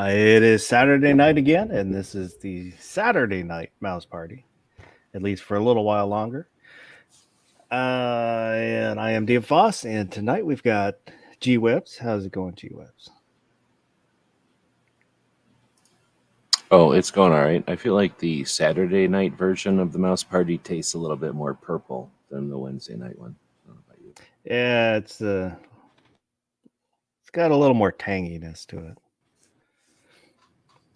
It is Saturday night again, and this is the Saturday night mouse party, at least for a little while longer. And I am Dave Foss, and tonight we've got G Webs. How's it going, G Webs? Oh, it's going all right. I feel like the Saturday night version of the mouse party tastes a little bit more purple than the Wednesday night one. I don't know about you. Yeah, it's got a little more tanginess to it.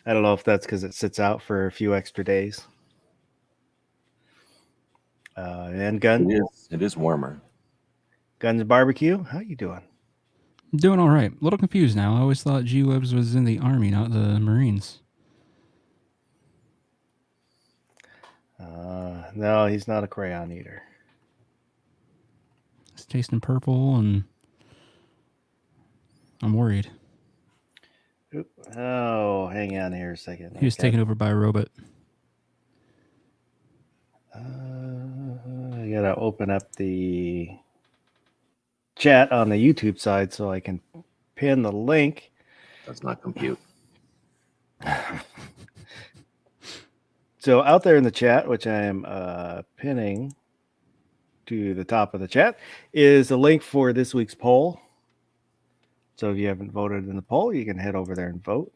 I don't know if that's because it sits out for a few extra days. And It is warmer. Guns Barbecue, how you doing? Doing all right. A little confused now. I always thought G Webs was in the Army, not the Marines. No, he's not a crayon eater. It's tasting purple, and I'm worried. Oh, hang on here a second. He was taken over by a robot. I gotta open up the chat on the YouTube side so I can pin the link. Does not compute. So out there in the chat, which I am pinning to the top of the chat, is a link for this week's poll. So if you haven't voted in the poll, you can head over there and vote.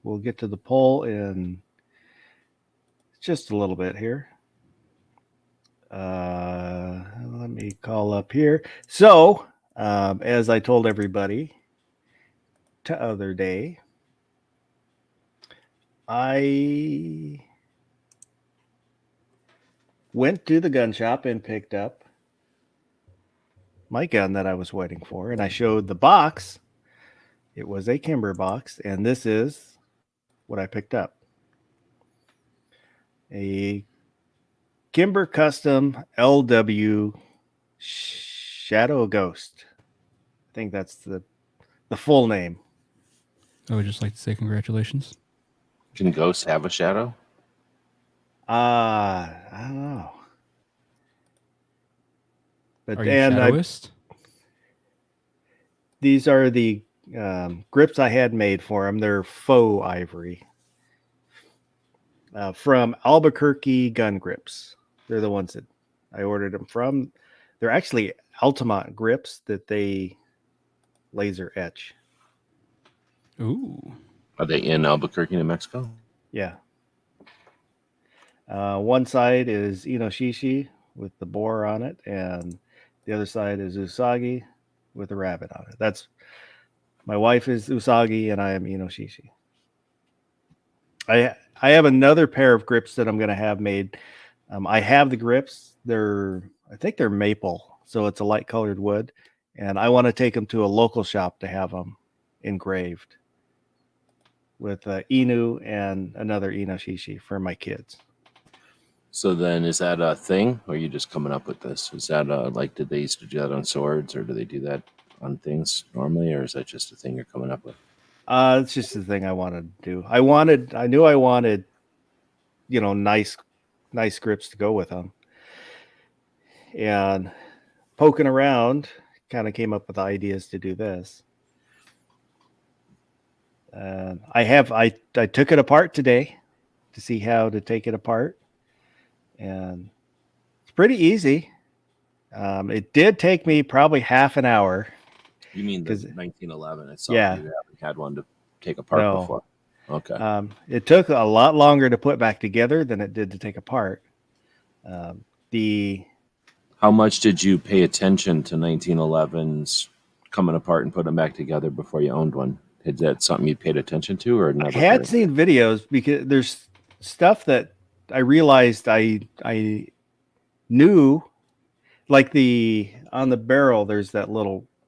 We'll get to the poll in just a little bit here. Let me call up here. So, as I told everybody the other day, I went to the gun shop and picked up my gun that I was waiting for, and I showed the box. It was a Kimber box, and this is what I picked up. A Kimber Custom LW Shadow Ghost. I think that's the full name. I would just like to say congratulations. Can ghosts have a shadow? I don't know. But Are you shadowist? These are the grips I had made for them. They're faux ivory from Albuquerque Gun Grips. They're the ones that I ordered them from. They're actually Altamont grips that they laser etch. Ooh. Are they in Albuquerque, New Mexico? Yeah. One side is Inoshishi with the boar on it, and the other side is Usagi with a rabbit on it. That's my wife is Usagi, and I am Inoshishi. I have another pair of grips that I'm going to have made. I have the grips. I think they're maple, so it's a light colored wood, and I want to take them to a local shop to have them engraved with Inu and another Inoshishi for my kids. So then, is that a thing, or are you just coming up with this? Is that like, did they used to do that on swords, or do they do that on things normally, or is that just a thing you're coming up with? It's just the thing I wanted to do. I knew I wanted, nice grips to go with them. And poking around, kind of came up with ideas to do this. I took it apart today to see how to take it apart, and it's pretty easy. It did take me probably half an hour. You mean the 1911? It's yeah. You haven't had one to take apart before. Okay. It took a lot longer to put back together than it did to take apart. How much did you pay attention to 1911s coming apart and putting them back together before you owned one? Is that something you paid attention to, or never? I had seen videos because there's stuff that I realized I knew, like on the barrel. There's that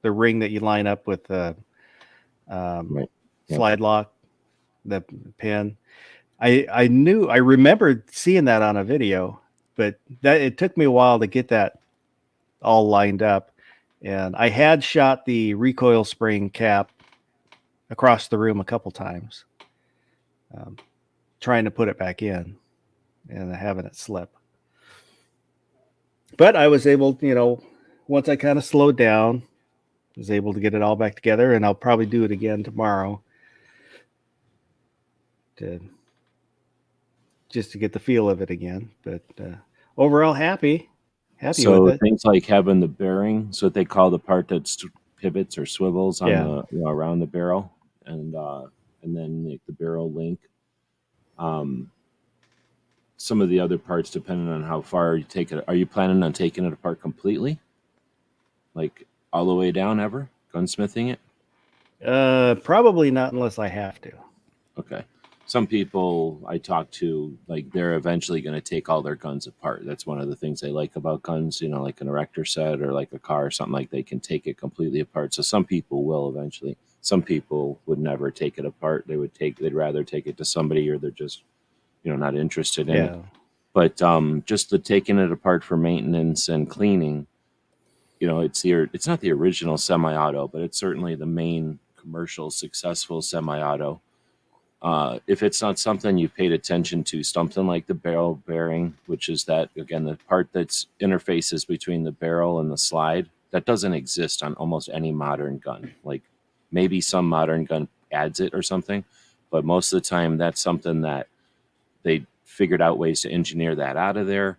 the ring that you line up with the slide lock, the pin. I remembered seeing that on a video, but it took me a while to get that all lined up. And I had shot the recoil spring cap across the room a couple times, trying to put it back in and having it slip. But I was able, once I kind of slowed down, was able to get it all back together, and I'll probably do it again tomorrow. just to get the feel of it again. But overall, happy with So it. things like having the bearing, so what they call the part that pivots or swivels on Yeah. the around the barrel, and then like the barrel link. Some of the other parts, depending on how far you take it, are you planning on taking it apart completely, like all the way down, ever gunsmithing it? Probably not unless I have to. Okay. Some people I talk to, like they're eventually going to take all their guns apart. That's one of the things they like about guns, like an erector set or like a car or something, like they can take it completely apart. So some people will eventually. Some people would never take it apart. They'd rather take it to somebody, or they're just, not interested in it. Yeah. But just the taking it apart for maintenance and cleaning, it's not the original semi-auto, but it's certainly the main commercial successful semi-auto. If it's not something you paid attention to, something like the barrel bearing, which is that, again, the part that's interfaces between the barrel and the slide, that doesn't exist on almost any modern gun. Like maybe some modern gun adds it or something, but most of the time that's something that they figured out ways to engineer that out of there.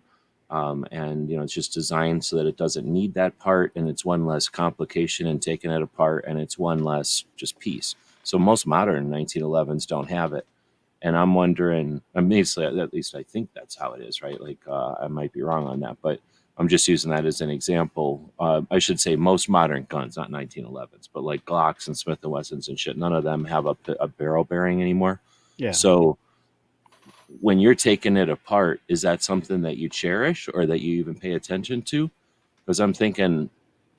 And it's just designed so that it doesn't need that part, and it's one less complication in taking it apart, and it's one less just piece. So most modern 1911s don't have it, and I'm wondering. At least I think that's how it is, right? Like I might be wrong on that, but I'm just using that as an example. I should say most modern guns, not 1911s, but like Glocks and Smith & Wessons and shit. None of them have a barrel bearing anymore. Yeah. So when you're taking it apart, is that something that you cherish or that you even pay attention to? Because I'm thinking,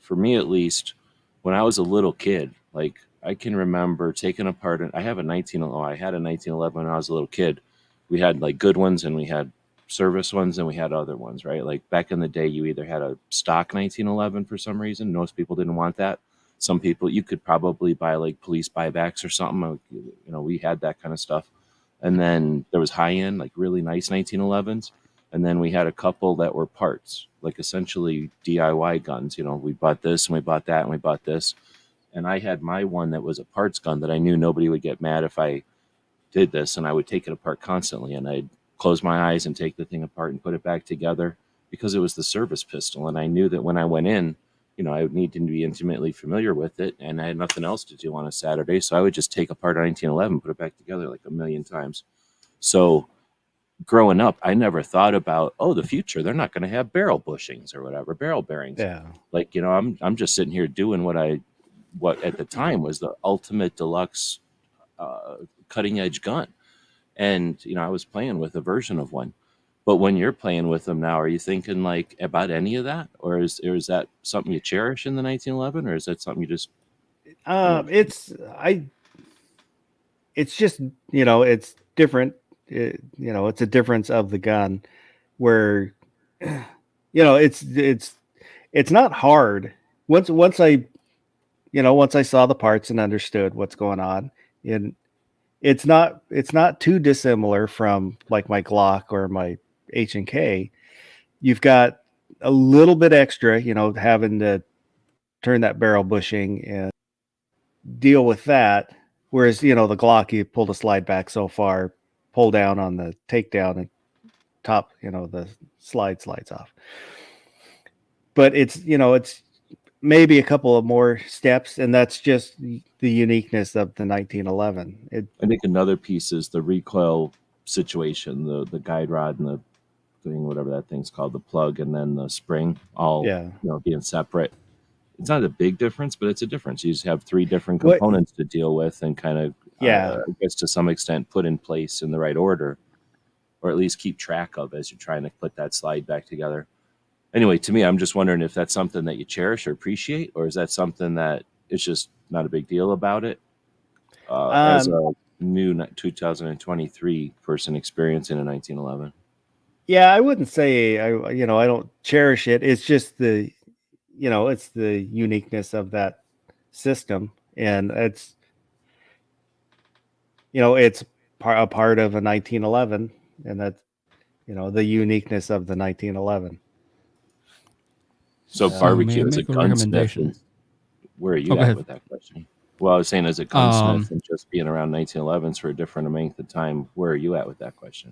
for me at least, when I was a little kid, like I can remember taking apart, I had a 1911 when I was a little kid. We had like good ones and we had service ones and we had other ones, right? Like back in the day, you either had a stock 1911 for some reason. Most people didn't want that. Some people, you could probably buy like police buybacks or something. We had that kind of stuff. And then there was high-end, like really nice 1911s. And then we had a couple that were parts, like essentially DIY guns. We bought this and we bought that and we bought this. And I had my one that was a parts gun that I knew nobody would get mad if I did this. And I would take it apart constantly. And I'd close my eyes and take the thing apart and put it back together because it was the service pistol. And I knew that when I went in, I would need to be intimately familiar with it, and I had nothing else to do on a Saturday, so I would just take apart a 1911, put it back together like a million times. So growing up, I never thought about, the future, they're not going to have barrel bushings or whatever, barrel bearings. Yeah. Like, I'm just sitting here doing what at the time was the ultimate deluxe cutting edge gun. And, I was playing with a version of one. But when you're playing with them now, are you thinking like about any of that, or is that something you cherish in the 1911, or is that something you just? It's just it's different. It's a difference of the gun, where it's not hard once I saw the parts and understood what's going on, and it's not too dissimilar from like my Glock or my H&K. You've got a little bit extra, having to turn that barrel bushing and deal with that. Whereas, the Glock, you pull the slide back so far, pull down on the takedown and top, the slides off. But it's maybe a couple of more steps, and that's just the uniqueness of the 1911. I think another piece is the recoil situation, the guide rod and the thing, whatever that thing's called, the plug, and then the spring, all being separate. It's not a big difference, but it's a difference. You just have three different components to deal with and kind of, I guess to some extent, put in place in the right order, or at least keep track of as you're trying to put that slide back together. Anyway, to me, I'm just wondering if that's something that you cherish or appreciate, or is that something that it's just not a big deal about it? As a new 2023 person experiencing a 1911. Yeah, I wouldn't say I don't cherish it. It's just it's the uniqueness of that system, and it's it's a part of a 1911, and that's the uniqueness of the 1911. So barbecue is a recommendation. gunsmith. Where are you at with that question? Well, I was saying as a gunsmith Um, and just being around 1911s for a different length of time, where are you at with that question?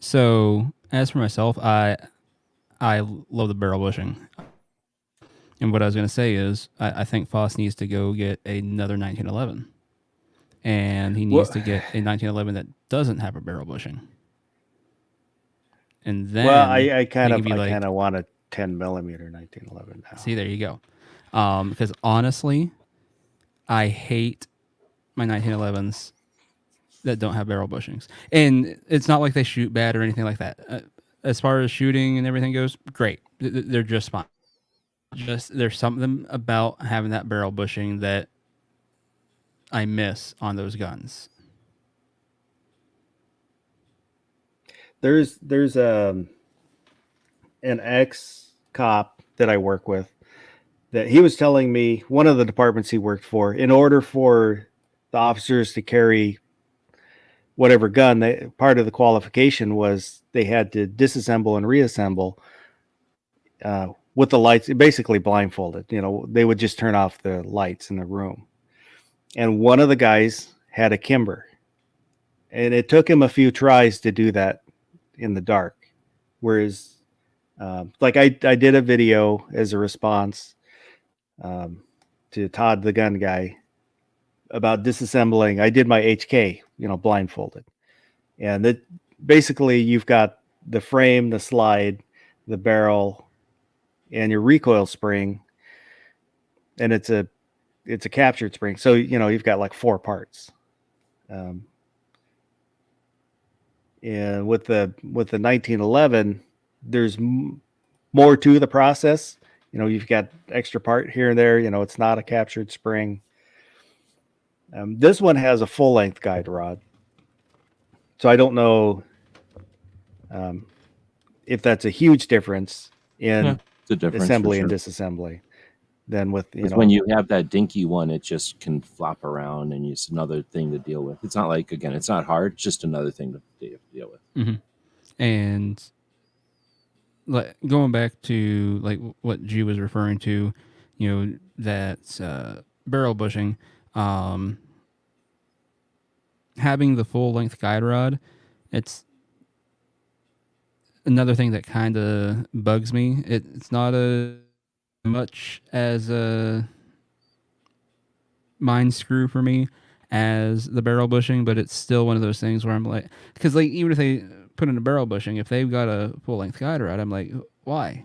So as for myself, I love the barrel bushing. And what I was going to say is, I think Foss needs to go get another 1911, and he needs Well, to get a 1911 that doesn't have a barrel bushing, and well, then I they kind can of be I kind like, of want a 10 millimeter 1911 now. see, there you go. Because honestly, I hate my 1911s that don't have barrel bushings, and it's not like they shoot bad or anything like that. As far as shooting and everything goes, great. They're just fine. Just there's something about having that barrel bushing that I miss on those guns. There's an ex cop that I work with that he was telling me one of the departments he worked for, in order for the officers to carry whatever gun, part of the qualification was they had to disassemble and reassemble with the lights, basically blindfolded. You know, they would just turn off the lights in the room. And one of the guys had a Kimber, and it took him a few tries to do that in the dark. Whereas, like I did a video as a response to Todd the gun guy about disassembling. I did my HK, you know, blindfolded, and that basically you've got the frame, the slide, the barrel, and your recoil spring, and it's a captured spring. So you know you've got like 4 parts. Um, and with the 1911, there's more to the process. You know, you've got extra part here and there. You know, it's not a captured spring. This one has a full length guide rod, so I don't know if that's a huge difference Yeah, in it's a difference for assembly and sure. disassembly than with Because when you have that dinky one, it just can flop around, and it's another thing to deal with. It's not like, again, it's not hard; it's just another thing to deal with. Mm-hmm. And like going back to like what G was referring to, you know, that barrel bushing, um, having the full length guide rod, it's another thing that kind of bugs me. It's not a much as a mind screw for me as the barrel bushing, but it's still one of those things where I'm like, because like even if they put in a barrel bushing, if they've got a full length guide rod, I'm like, why?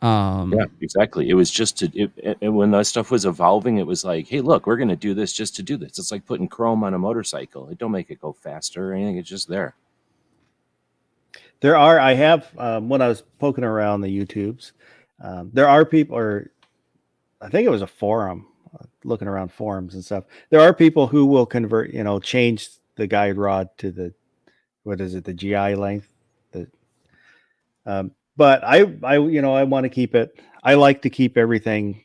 Yeah, exactly. It was just and when that stuff was evolving, it was like, hey, look, we're going to do this just to do this. It's like putting chrome on a motorcycle. It don't make it go faster or anything. It's just there. There are, I have, when I was poking around the YouTubes, there are people, or I think it was a forum, looking around forums and stuff. There are people who will convert, you know, change the guide rod to the, what is it, the GI length. But you know, I want to keep it. I like to keep everything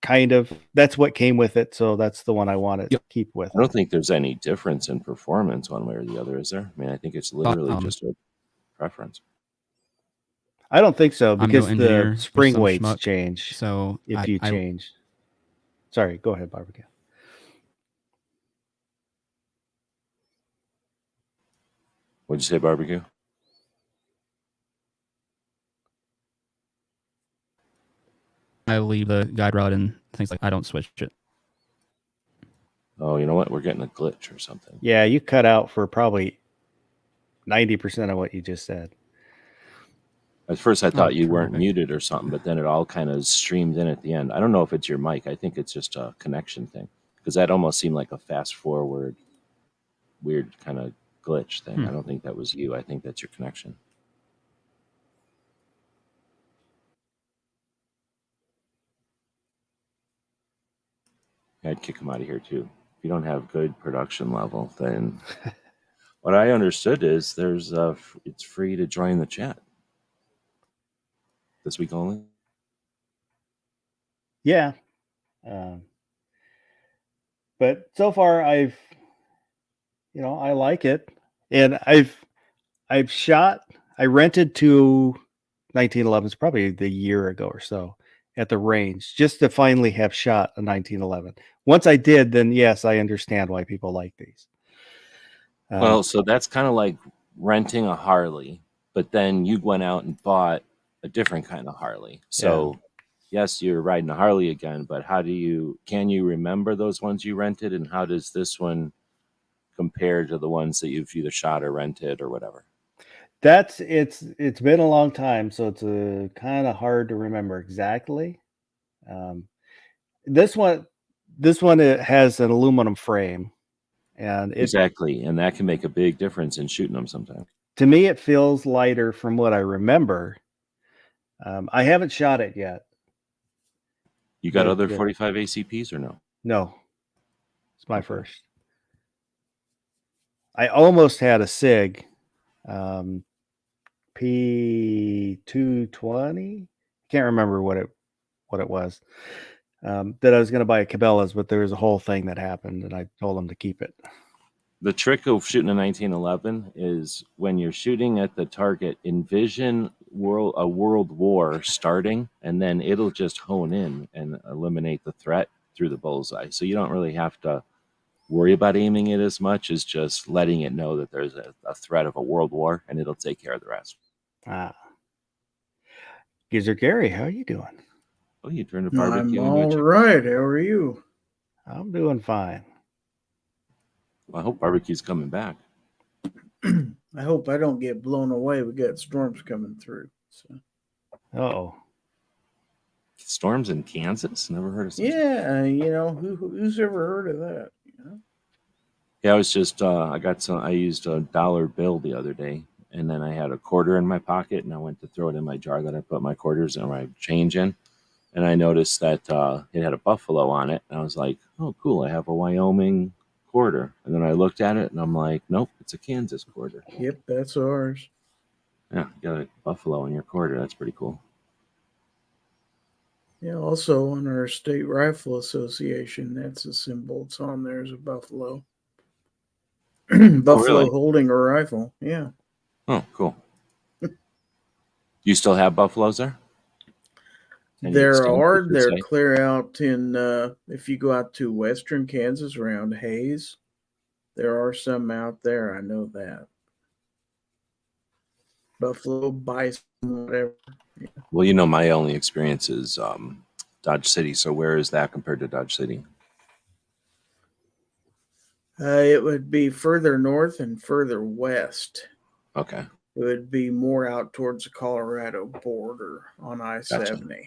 kind of. That's what came with it, so that's the one I want to keep with. I don't think there's any difference in performance one way or the other, is there? I mean, I think it's literally just a preference. I don't think so, I'm no because the engineer, just spring some weights schmuck. change. So if you change. Sorry, go ahead, Barbecue. What'd you say, Barbecue? I leave the guide rod and things like I don't switch it. Oh, you know what? We're getting a glitch or something. Yeah, you cut out for probably 90% of what you just said. At first, I thought you weren't perfect. muted or something, but then it all kind of streamed in at the end. I don't know if it's your mic. I think it's just a connection thing, because that almost seemed like a fast forward, weird kind of glitch thing. I don't think that was you. I think that's your connection. I'd kick him out of here too. If you don't have good production level, then what I understood is there's it's free to join the chat this week only. Yeah. But so far I've, you know, I like it. And I've shot, I rented 2 1911s probably the year ago or so. at the range just to finally have shot a 1911. Once I did, then yes, I understand why people like these. Well, so that's kind of like renting a Harley, but then you went out and bought a different kind of Harley. So yes, you're riding a Harley again, but can you remember those ones you rented, and how does this one compare to the ones that you've either shot or rented or whatever? It's been a long time, so it's kind of hard to remember exactly. Um, this one it has an aluminum frame, and Exactly, and that can make a big difference in shooting them sometimes. to me it feels lighter from what I remember. I haven't shot it yet. You got But, other 45 ACPs or no? No, it's my Okay. first. I almost had a SIG, P220. Can't remember what it was. That I was going to buy a Cabela's, but there was a whole thing that happened, and I told them to keep it. The trick of shooting a 1911 is when you're shooting at the target, envision a world war starting, and then it'll just hone in and eliminate the threat through the bullseye. So you don't really have to worry about aiming it as much as just letting it know that there's a threat of a world war, and it'll take care of the rest. Gizzard Gary, how are you doing? Oh, you turned a barbecue I'm into a all chicken. right. How are you? I'm doing fine. Well, I hope barbecue's coming back. I hope I don't get blown away. We got storms coming through. So. Uh-oh. Storms in Kansas? Never heard of such. Yeah, who's ever heard of that? Yeah, I was just I used a dollar bill the other day, and then I had a quarter in my pocket, and I went to throw it in my jar that I put my quarters and my change in, and I noticed that it had a buffalo on it, and I was like, oh, cool, I have a Wyoming quarter. And then I looked at it, and I'm like, nope, it's a Kansas quarter. Yep, that's ours. Yeah, you got a buffalo in your quarter. That's pretty cool. Yeah, also on our State Rifle Association, that's a symbol. It's on there as a buffalo. Buffalo really? holding a rifle. Yeah. Oh, cool. You still have buffaloes there? They're clear out in if you go out to western Kansas around Hayes, there are some out there. I know that. Buffalo, bison, whatever. Yeah. Well, my only experience is Dodge City. So where is that compared to Dodge City? It would be further north and further west. Okay. It would be more out towards the Colorado border on I-70. Gotcha.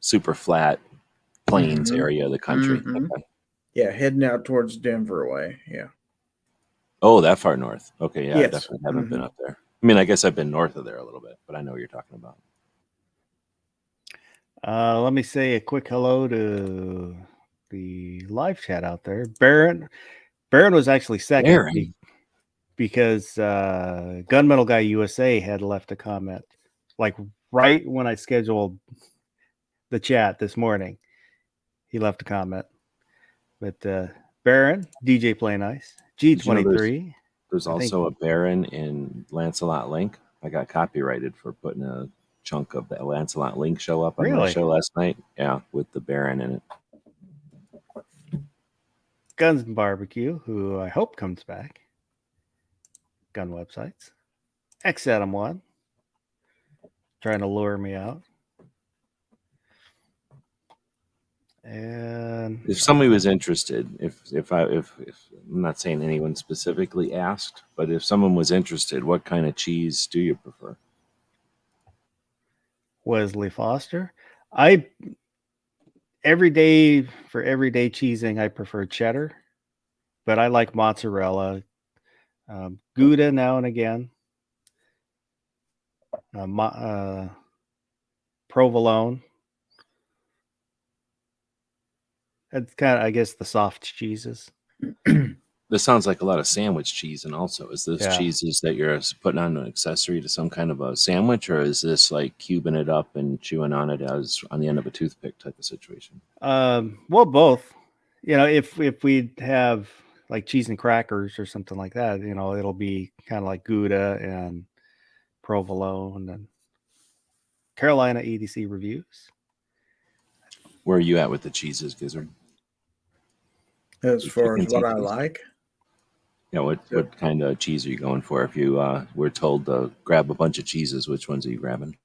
Super flat plains area of the country. Mm-hmm. Okay. Yeah, heading out towards Denver way. Yeah. Oh, that far north. Okay, yeah, yes. I definitely haven't been up there. I mean, I guess I've been north of there a little bit, but I know what you're talking about. Let me say a quick hello to the live chat out there. Baron was actually second because Gunmetal Guy USA had left a comment like right when I scheduled the chat this morning. He left a comment. But Baron, DJ Play Nice, G23. There's also a Baron in Lancelot Link. I got copyrighted for putting a chunk of the Lancelot Link show up on my show last night. Yeah, with the Baron in it. Guns and Barbecue, who I hope comes back. Gun websites. X Adam 1. Trying to lure me out. And if somebody was interested, if I'm not saying anyone specifically asked, but if someone was interested, what kind of cheese do you prefer? Wesley Foster. For everyday cheesing, I prefer cheddar, but I like mozzarella, Gouda now and again, provolone. That's kind of, I guess, the soft cheeses. This sounds like a lot of sandwich cheese, and also is this cheeses that you're putting on an accessory to some kind of a sandwich, or is this like cubing it up and chewing on it as on the end of a toothpick type of situation? Well, both. If we have like cheese and crackers or something like that, it'll be kind of like Gouda and provolone and Carolina EDC reviews. Where are you at with the cheeses, Gizzard? As far as Chicken what I cheeses? like, Yeah, what kind of cheese are you going for? If you were told to grab a bunch of cheeses, which ones are you grabbing?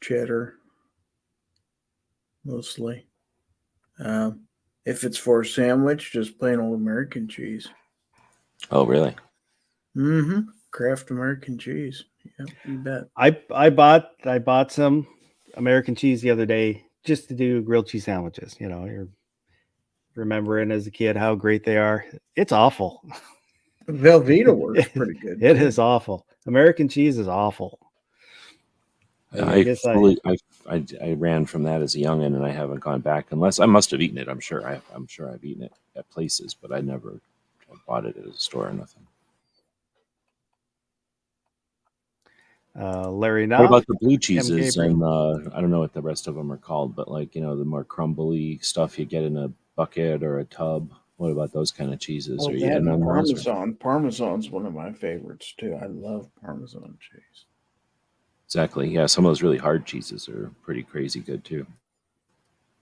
cheddar mostly. If it's for a sandwich, just plain old American cheese. Oh, really? Mm-hmm. Kraft American cheese. Yep, you bet. I bought some American cheese the other day just to do grilled cheese sandwiches. You know, you're remembering as a kid how great they are. It's awful. Velveeta works pretty good. It too. is awful. American cheese is awful. And I guess I ran from that as a youngin, and I haven't gone back unless I must have eaten it. I'm sure I've eaten it at places, but I never bought it at a store or nothing. Larry What Knopf, about the blue cheeses? Gabriel. And I don't know what the rest of them are called, but like, you know, the more crumbly stuff you get in a bucket or a tub. What about those kind of cheeses? Well, Are you that in and on those? Or- Parmesan. Parmesan's one of my favorites too. I love Parmesan cheese. Exactly. Yeah, some of those really hard cheeses are pretty crazy good too.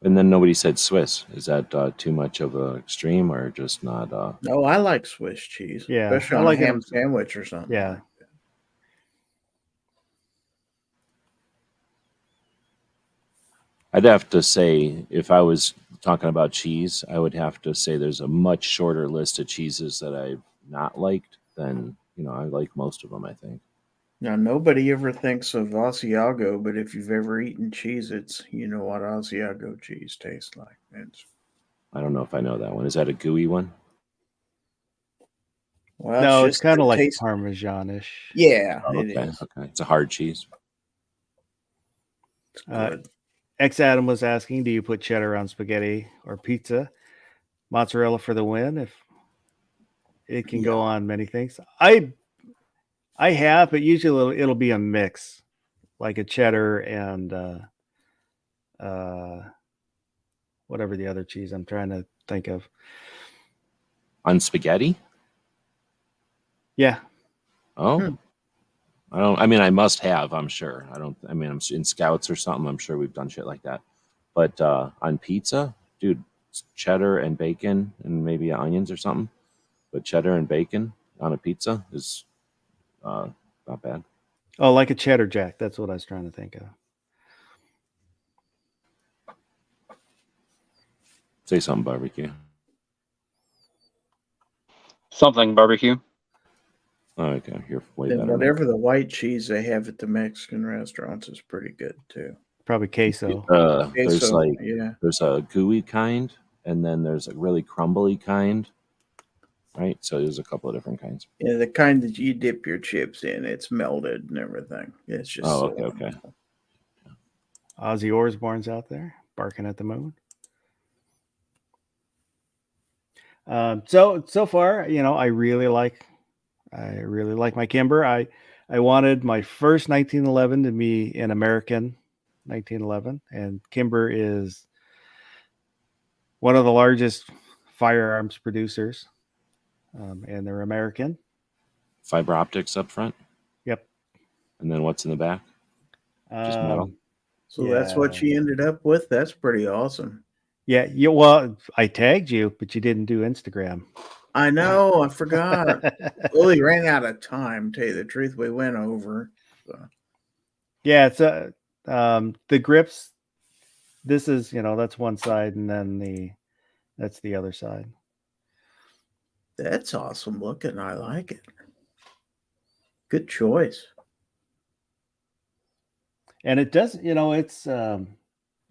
And then nobody said Swiss. Is that too much of an extreme or just not? No, I like Swiss cheese. Yeah, Especially I on like a ham it. sandwich or something. Yeah. like that. I'd have to say, if I was talking about cheese, I would have to say there's a much shorter list of cheeses that I've not liked than, you know, I like most of them, I think. Now, nobody ever thinks of Asiago, but if you've ever eaten Cheez-Its, you know what Asiago cheese tastes like. I don't know if I know that one. Is that a gooey one? Well, No, it's just kind the of like taste. Parmesan-ish. Yeah, Oh, it okay, is. okay. It's a hard cheese. It's good. X Adam was asking, do you put cheddar on spaghetti or pizza? Mozzarella for the win. If it can go on many things. I have, but usually it'll be a mix, like a cheddar and whatever the other cheese I'm trying to think of. On spaghetti? Yeah. Oh. I don't. I mean, I must have. I'm sure. I don't. I mean, I'm in Scouts or something. I'm sure we've done shit like that. But on pizza, dude, it's cheddar and bacon and maybe onions or something. But cheddar and bacon on a pizza is not bad. Oh, like a cheddar jack. That's what I was trying to think of. Say something, barbecue. Something barbecue. Oh, okay, you're way And better. whatever the white cheese they have at the Mexican restaurants is pretty good too. Probably queso. There's Queso, like yeah. there's a gooey kind, and then there's a really crumbly kind. Right, so there's a couple of different kinds. Yeah, the kind that you dip your chips in, it's melted and everything. It's just Oh, so okay. wonderful. Ozzy Osbourne's out there barking at the moon. So far, you know, I really like my Kimber. I wanted my first 1911 to be an American 1911, and Kimber is one of the largest firearms producers, and they're American. Fiber optics up front. Yep. And then what's in the back? Just metal. So that's what you ended up with. That's pretty awesome. Yeah. Well, I tagged you, but you didn't do Instagram. I know. I forgot. Well, we ran out of time. Tell you the truth, we went over. So. Yeah, it's the grips. This is, you know, that's one side, and then that's the other side. That's awesome looking. I like it. Good choice. And it does, you know, it's a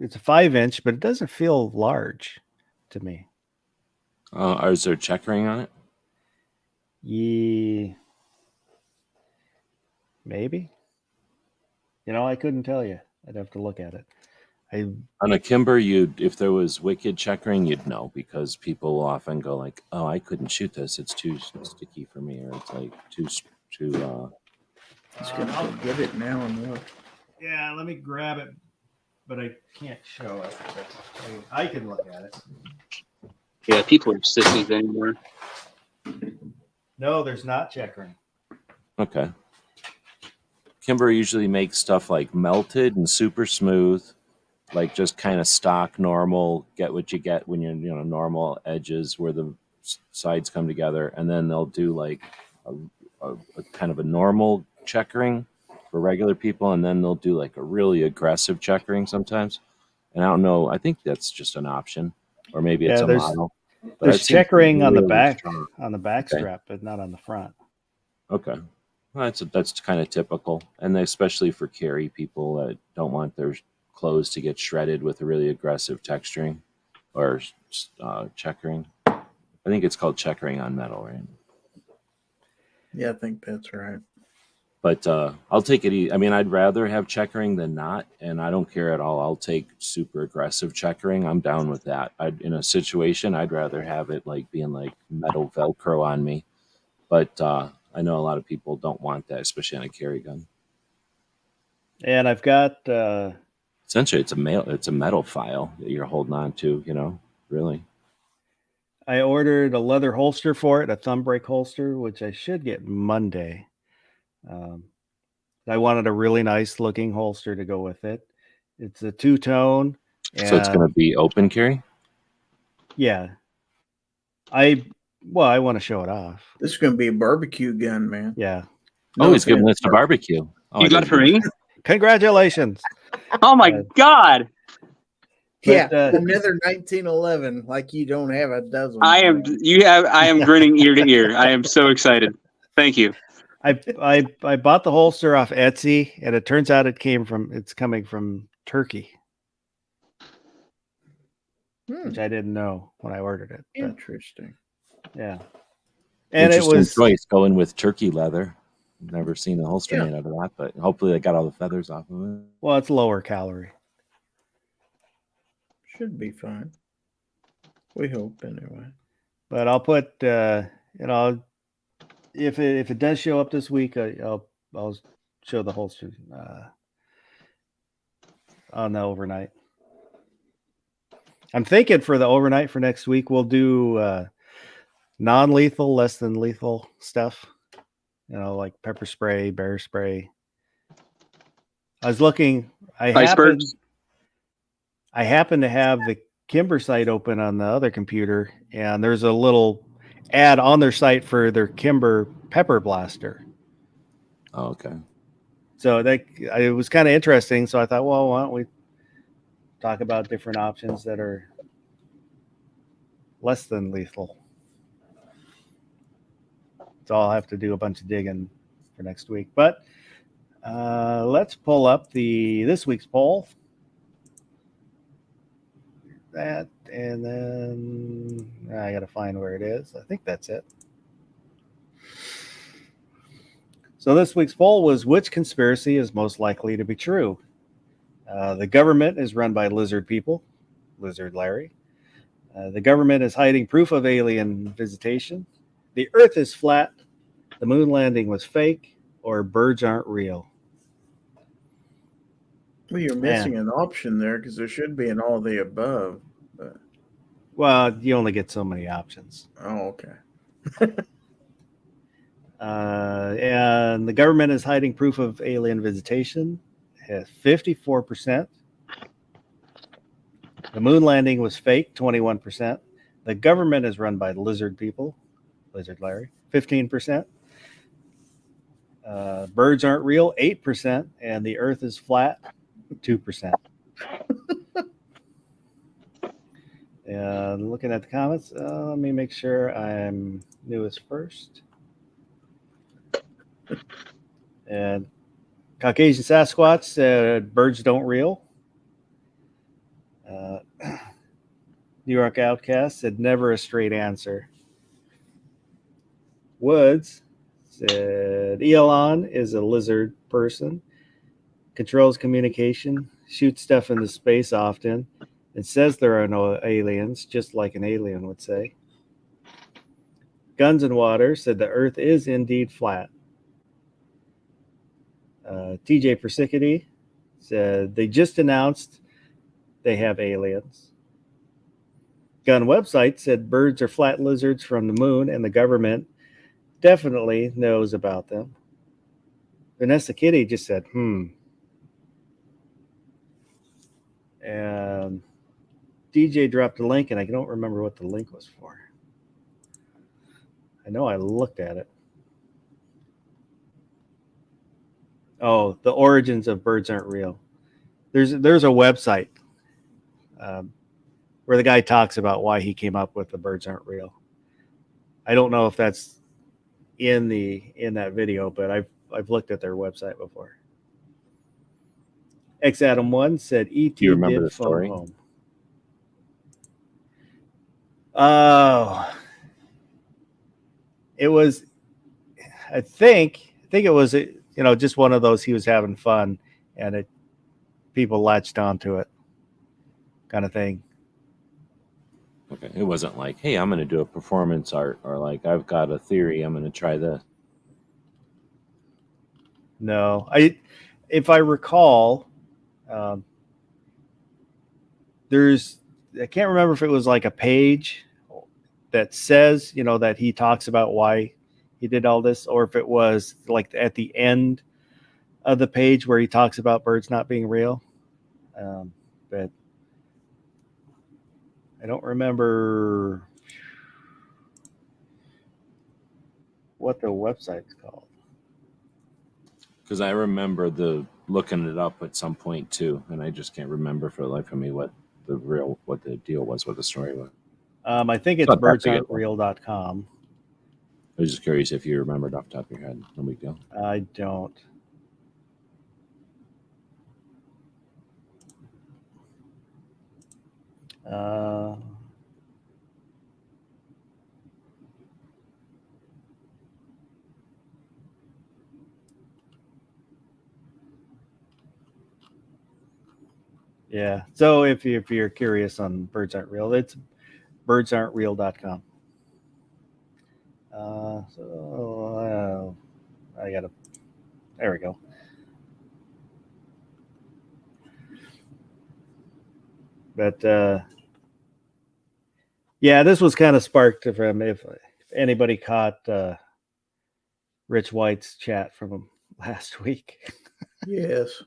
5-inch, but it doesn't feel large to me. Is there checkering on it? Yeah, maybe. You know, I couldn't tell you. I'd have to look at it. On a Kimber, if there was wicked checkering, you'd know, because people will often go like, "Oh, I couldn't shoot this; it's too sticky for me," or it's like too. He's gonna go get it now and look. Yeah, let me grab it, but I can't show it. I can look at it. Yeah, people are sissies anymore. No, there's not checkering. Okay. Kimber usually makes stuff like melted and super smooth, like just kind of stock normal, get what you get when you're, normal edges where the sides come together, and then they'll do like a kind of a normal checkering for regular people, and then they'll do like a really aggressive checkering sometimes. And I don't know, I think that's just an option, or maybe it's Yeah, a there's model. But there's I've seen checkering on the really back strong. back Okay. strap, but not on the front. Okay. Well, that's kind of typical, and especially for carry people that don't want their clothes to get shredded with a really aggressive texturing or checkering. I think it's called checkering on metal, right? Yeah, I think that's right. But I'll take it. I mean, I'd rather have checkering than not, and I don't care at all. I'll take super aggressive checkering. I'm down with that. In a situation, I'd rather have it like being like metal Velcro on me. But I know a lot of people don't want that, especially on a carry gun. And I've got Essentially, it's a metal file that you're holding on to. Really. I ordered a leather holster for it, a thumb brake holster, which I should get Monday. I wanted a really nice looking holster to go with it. It's a two-tone. So it's going to be open carry? Yeah. I want to show it off. This is going to be a barbecue gun, man. Yeah. Oh, he's giving offense, us to barbecue. Oh, You got it for me? Congratulations. Oh my God. Yeah, But, another 1911, like you don't have a dozen. I am grinning ear to ear. I am so excited. Thank you. I bought the holster off Etsy, and it turns out it's coming from Turkey, which I didn't know when I ordered it. But, Interesting. yeah. And it Interesting was choice going with turkey leather. Never seen a holster Yeah. made out of that, but hopefully they got all the feathers off of it. well, it's lower calorie. Should be fine. We hope anyway. But I'll put if it does show up this week, I'll show the holster on the overnight. I'm thinking for the overnight for next week we'll do non-lethal, less than lethal stuff. Like pepper spray, bear spray. I was looking. Icebergs? I happen to have the Kimber site open on the other computer, and there's a little ad on their site for their Kimber pepper blaster. Oh, okay. So it was kind of interesting. So I thought, well, why don't we talk about different options that are less than lethal? So I'll have to do a bunch of digging for next week. But let's pull up this week's poll. That, and then I got to find where it is. I think that's it. So this week's poll was, which conspiracy is most likely to be true? The government is run by lizard people, Lizard Larry. The government is hiding proof of alien visitation. The Earth is flat. The moon landing was fake, or birds aren't real. Well, you're missing an option there because there should be an all the above. But... Well, you only get so many options. Oh, okay. And the government is hiding proof of alien visitation. Has 54%. The moon landing was fake, 21%. The government is run by lizard people, Lizard Larry, 15%. Birds aren't real, 8%. And the Earth is flat, 2%. And looking at the comments, let me make sure I'm newest first. And Caucasian Sasquatch said birds don't real. New York Outcast said never a straight answer. Woods said Elon is a lizard person, controls communication, shoots stuff into space often, and says there are no aliens, just like an alien would say. Guns and Water said the Earth is indeed flat. TJ Persicity said they just announced they have aliens. Gun Website said birds are flat lizards from the moon, and the government definitely knows about them. Vanessa Kitty just said, and DJ dropped a link, and I don't remember what the link was for. I know I looked at it. Oh, the origins of birds aren't real. There's a website where the guy talks about why he came up with the birds aren't real. I don't know if that's in that video, but I've looked at their website before. X Adam 1 said ET Do you remember did the phone story? home. Oh, it was. I think it was just one of those. He was having fun, and people latched onto it, kind of thing. Okay. It wasn't like, hey, I'm going to do a performance art, or like, I've got a theory, I'm going to try this. No, if I recall, I can't remember if it was like a page that says, that he talks about why he did all this, or if it was like at the end of the page where he talks about birds not being real. But I don't remember what the website's called. Because I remember looking it up at some point too, and I just can't remember for the life of me what the deal was, what the story was. I think it's not that big a deal. birdsaren'treal.com. I was just curious if you remembered off the top of your head. No big deal. I don't. Yeah. So if you're curious on Birds Aren't Real, it's birdsaren'treal.com. I gotta. There we go. But yeah, this was kind of sparked from if anybody caught Rich White's chat from him last week. Yes.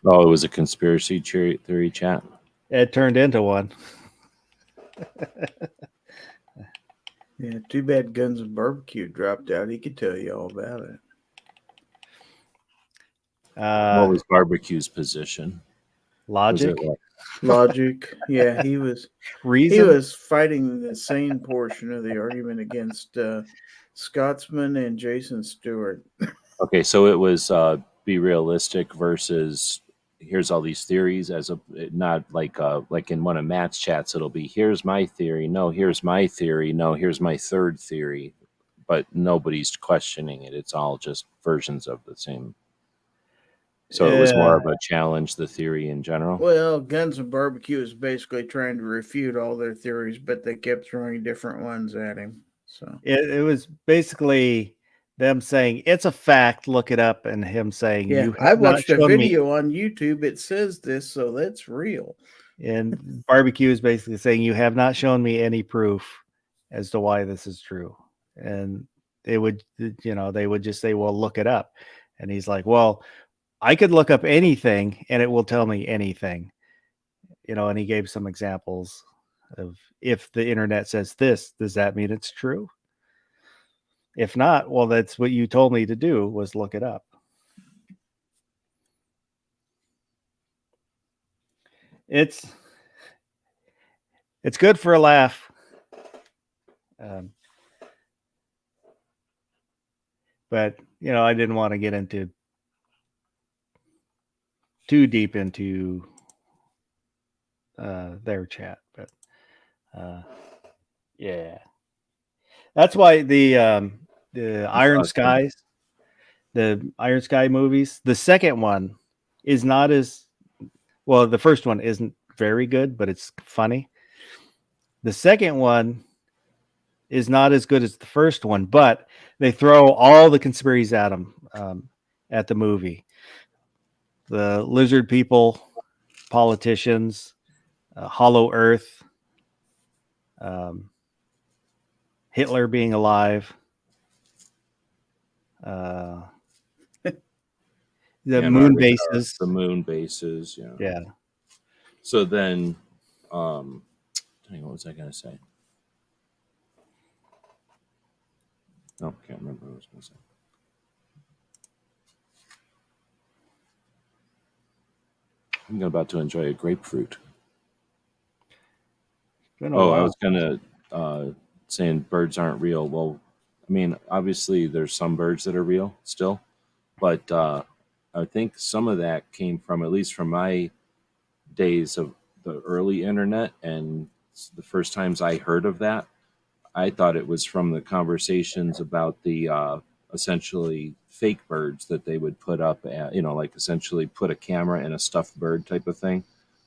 Oh, it was a conspiracy theory chat. It turned into one. Yeah, too bad Guns and Barbecue dropped out. He could tell you all about it. What was Barbecue's position? Logic? Was it like, Logic. Yeah, he was Reason? fighting the sane portion of the argument against Scotsman and Jason Stewart. okay, so it was be realistic versus here's all these theories, as a not like in one of Matt's chats, it'll be here's my theory, no, here's my theory, no, here's my third theory, but nobody's questioning it. It's all just versions of the same. So it was more of a challenge, the theory in general. Well, Guns and Barbecue is basically trying to refute all their theories, but they kept throwing different ones at him. So it was basically them saying it's a fact, look it up, and him saying, yeah, you I have not watched a shown me. video on YouTube. It says this, so that's real. And Barbecue is basically saying, you have not shown me any proof as to why this is true. And they would just say, well, look it up. And he's like, well, I could look up anything and it will tell me anything. And he gave some examples of, if the internet says this, does that mean it's true? If not, well, that's what you told me to do, was look it up. It's good for a laugh. But I didn't want to get into too deep into their chat, but yeah, that's why the Iron Skies, the Iron Sky movies, the second one is not as well. The first one isn't very good, but it's funny. The second one is not as good as the first one, but they throw all the conspiracies at them at the movie. The lizard people, politicians, Hollow Earth, Hitler being alive. The and moon Artemis, bases. the moon bases. Yeah. Yeah. So then, dang, what was I going to say? No, can't remember what I was going to say. I'm about to enjoy a grapefruit. Been a Oh, I while. was going to saying birds aren't real. Well, I mean, obviously there's some birds that are real still, but I think some of that came from, at least from my days of the early internet and the first times I heard of that, I thought it was from the conversations about the essentially fake birds that they would put up at, like essentially put a camera in a stuffed bird type of thing,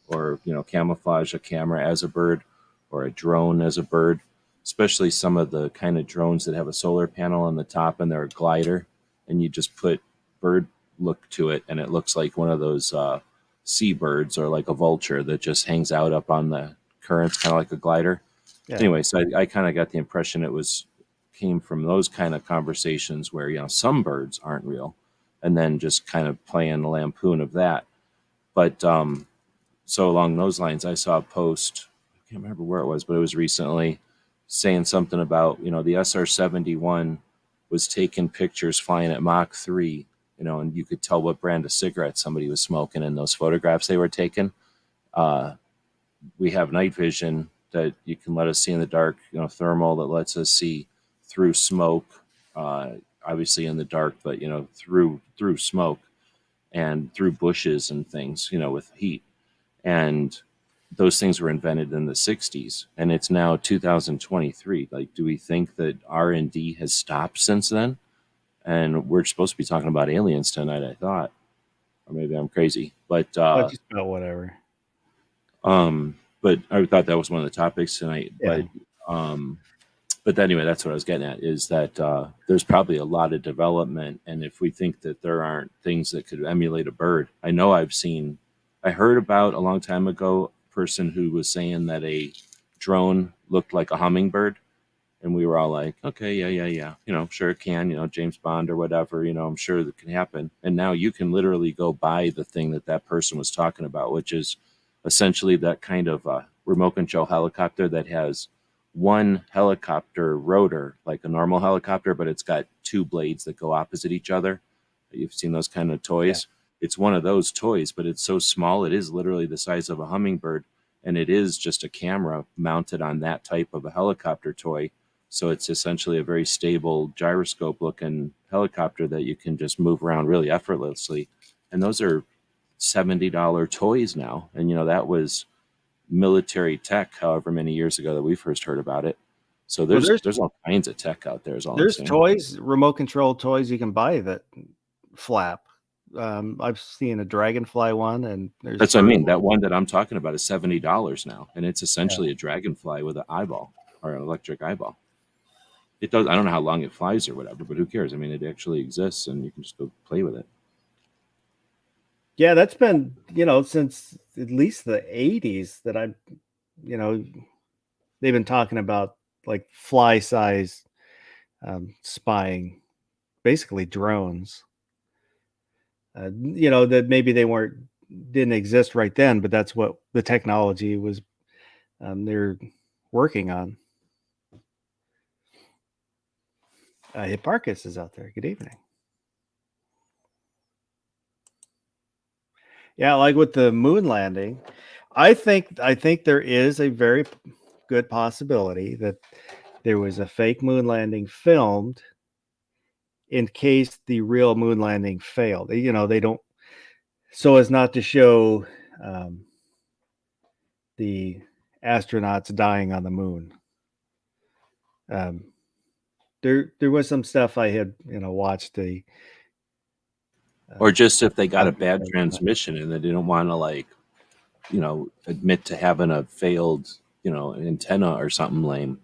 or, camouflage a camera as a bird or a drone as a bird, especially some of the kind of drones that have a solar panel on the top and they're a glider, and you just put bird look to it and it looks like one of those seabirds or like a vulture that just hangs out up on the currents, kind of like a glider. Yeah. Anyway, so I kind of got the impression it came from those kind of conversations where, some birds aren't real, and then just kind of playing the lampoon of that. But so along those lines, I saw a post, I can't remember where it was, but it was recently, saying something about, the SR-71 was taking pictures flying at Mach 3, and you could tell what brand of cigarette somebody was smoking in those photographs they were taking. We have night vision that you can let us see in the dark, thermal that lets us see through smoke, obviously in the dark, but, through smoke and through bushes and things, with heat. And those things were invented in the 60s, and it's now 2023. Like, do we think that R&D has stopped since then? And we're supposed to be talking about aliens tonight, I thought. Or maybe I'm crazy. But Just about whatever. But I thought that was one of the topics tonight. Yeah. But anyway, that's what I was getting at, is that there's probably a lot of development. And if we think that there aren't things that could emulate a bird, I heard about a long time ago a person who was saying that a drone looked like a hummingbird. And we were all like, okay, yeah. Sure it can, James Bond or whatever, I'm sure that can happen. And now you can literally go buy the thing that person was talking about, which is essentially that kind of remote control helicopter that has one helicopter rotor, like a normal helicopter, but it's got two blades that go opposite each other. You've seen those kind of toys. Yeah. It's one of those toys, but it's so small. It is literally the size of a hummingbird. And it is just a camera mounted on that type of a helicopter toy. So it's essentially a very stable gyroscope looking helicopter that you can just move around really effortlessly. And those are $70 toys now. And, that was military tech however many years ago that we first heard about it. So there's all kinds of tech out there. There's toys, remote control toys you can buy that flap. I've seen a Dragonfly one, and that's what I mean. That one that I'm talking about is $70 now, and it's essentially a Dragonfly with an eyeball or an electric eyeball. It does. I don't know how long it flies or whatever, but who cares? I mean, it actually exists, and you can just go play with it. Yeah, that's been, since at least the 80s that I've, they've been talking about like fly size spying, basically drones. That maybe they didn't exist right then, but that's what the technology was they're working on. Hipparchus is out there. Good evening. Yeah, like with the moon landing, I think there is a very good possibility that there was a fake moon landing filmed in case the real moon landing failed. They don't, so as not to show the astronauts dying on the moon. There was some stuff I had watched or just if they got a bad transmission and they didn't want to admit to having a failed antenna or something lame,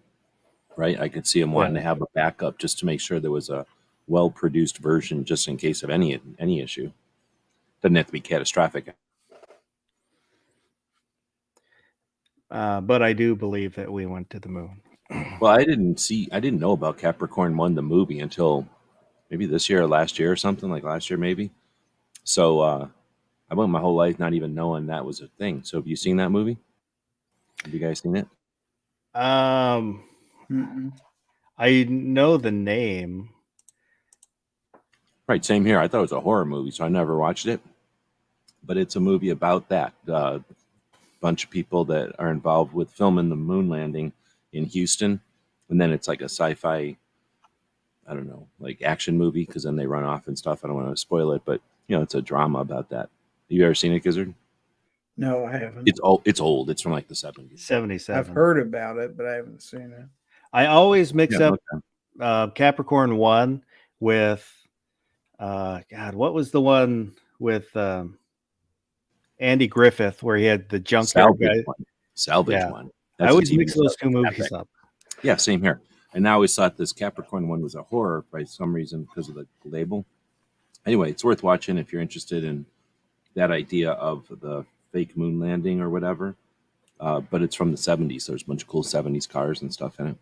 right? I could see them wanting to have a backup just to make sure there was a well-produced version just in case of any issue. Doesn't have to be catastrophic. But I do believe that we went to the moon. Well, I didn't know about Capricorn 1, the movie, until maybe this year or last year or something, like last year maybe. So I went my whole life not even knowing that was a thing. So have you seen that movie? Have you guys seen it? Um, Mm-mm. I know the name. Right, same here. I thought it was a horror movie, so I never watched it. But it's a movie about that. Bunch of people that are involved with filming the moon landing in Houston. And then it's like a sci-fi, I don't know, like action movie because then they run off and stuff. I don't want to spoil it, but it's a drama about that. You ever seen it, Gizzard? No, I haven't. It's old. It's old. It's from like the 70s. 77. I've heard about it, but I haven't seen it. I always mix Yeah, up Capricorn 1 with God, what was the one with Andy Griffith where he had the junkyard guy? Salvage one. Salvage Yeah. one. I That's a always TV mix those show. two movies Epic. up. Yeah, same here. And I always thought this Capricorn one was a horror by some reason because of the label. Anyway, it's worth watching if you're interested in that idea of the fake moon landing or whatever. But it's from the 70s. There's a bunch of cool 70s cars and stuff in it.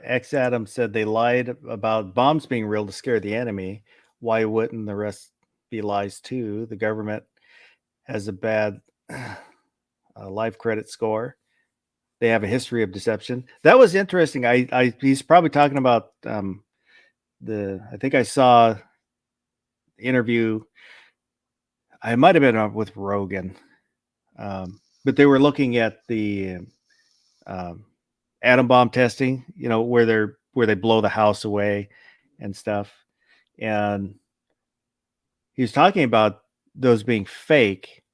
X Adam said they lied about bombs being real to scare the enemy. Why wouldn't the rest be lies too? The government has a bad life credit score. They have a history of deception. That was interesting. He's probably talking about I think I saw the interview. I might have been with Rogan, but they were looking at the atom bomb testing, where they blow the house away and stuff. And he was talking about those being fake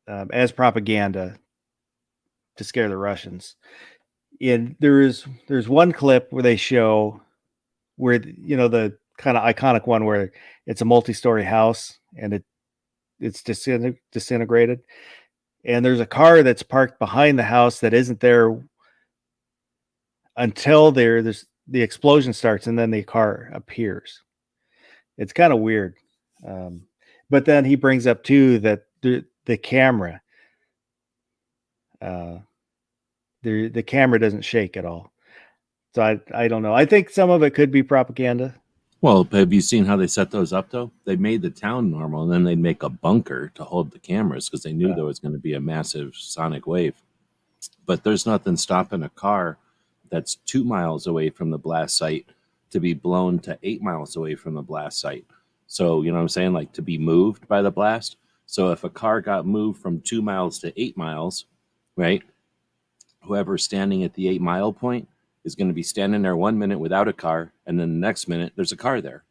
as propaganda to scare the Russians. And there's one clip where they show where the kind of iconic one where it's a multi-story house and it's disintegrated, and there's a car that's parked behind the house that isn't there until there's the explosion starts, and then the car appears. It's kind of weird. But then he brings up too that the camera, the camera doesn't shake at all. So I don't know. I think some of it could be propaganda. Well, have you seen how they set those up, though? They made the town normal, and then they'd make a bunker to hold the cameras because they knew there was going to be a massive sonic wave. But there's nothing stopping a car that's 2 miles away from the blast site to be blown to 8 miles away from the blast site. So, you know what I'm saying? Like to be moved by the blast. So if a car got moved from 2 miles to 8 miles, right? Whoever's standing at the 8 mile point is going to be standing there 1 minute without a car, and then the next minute there's a car there.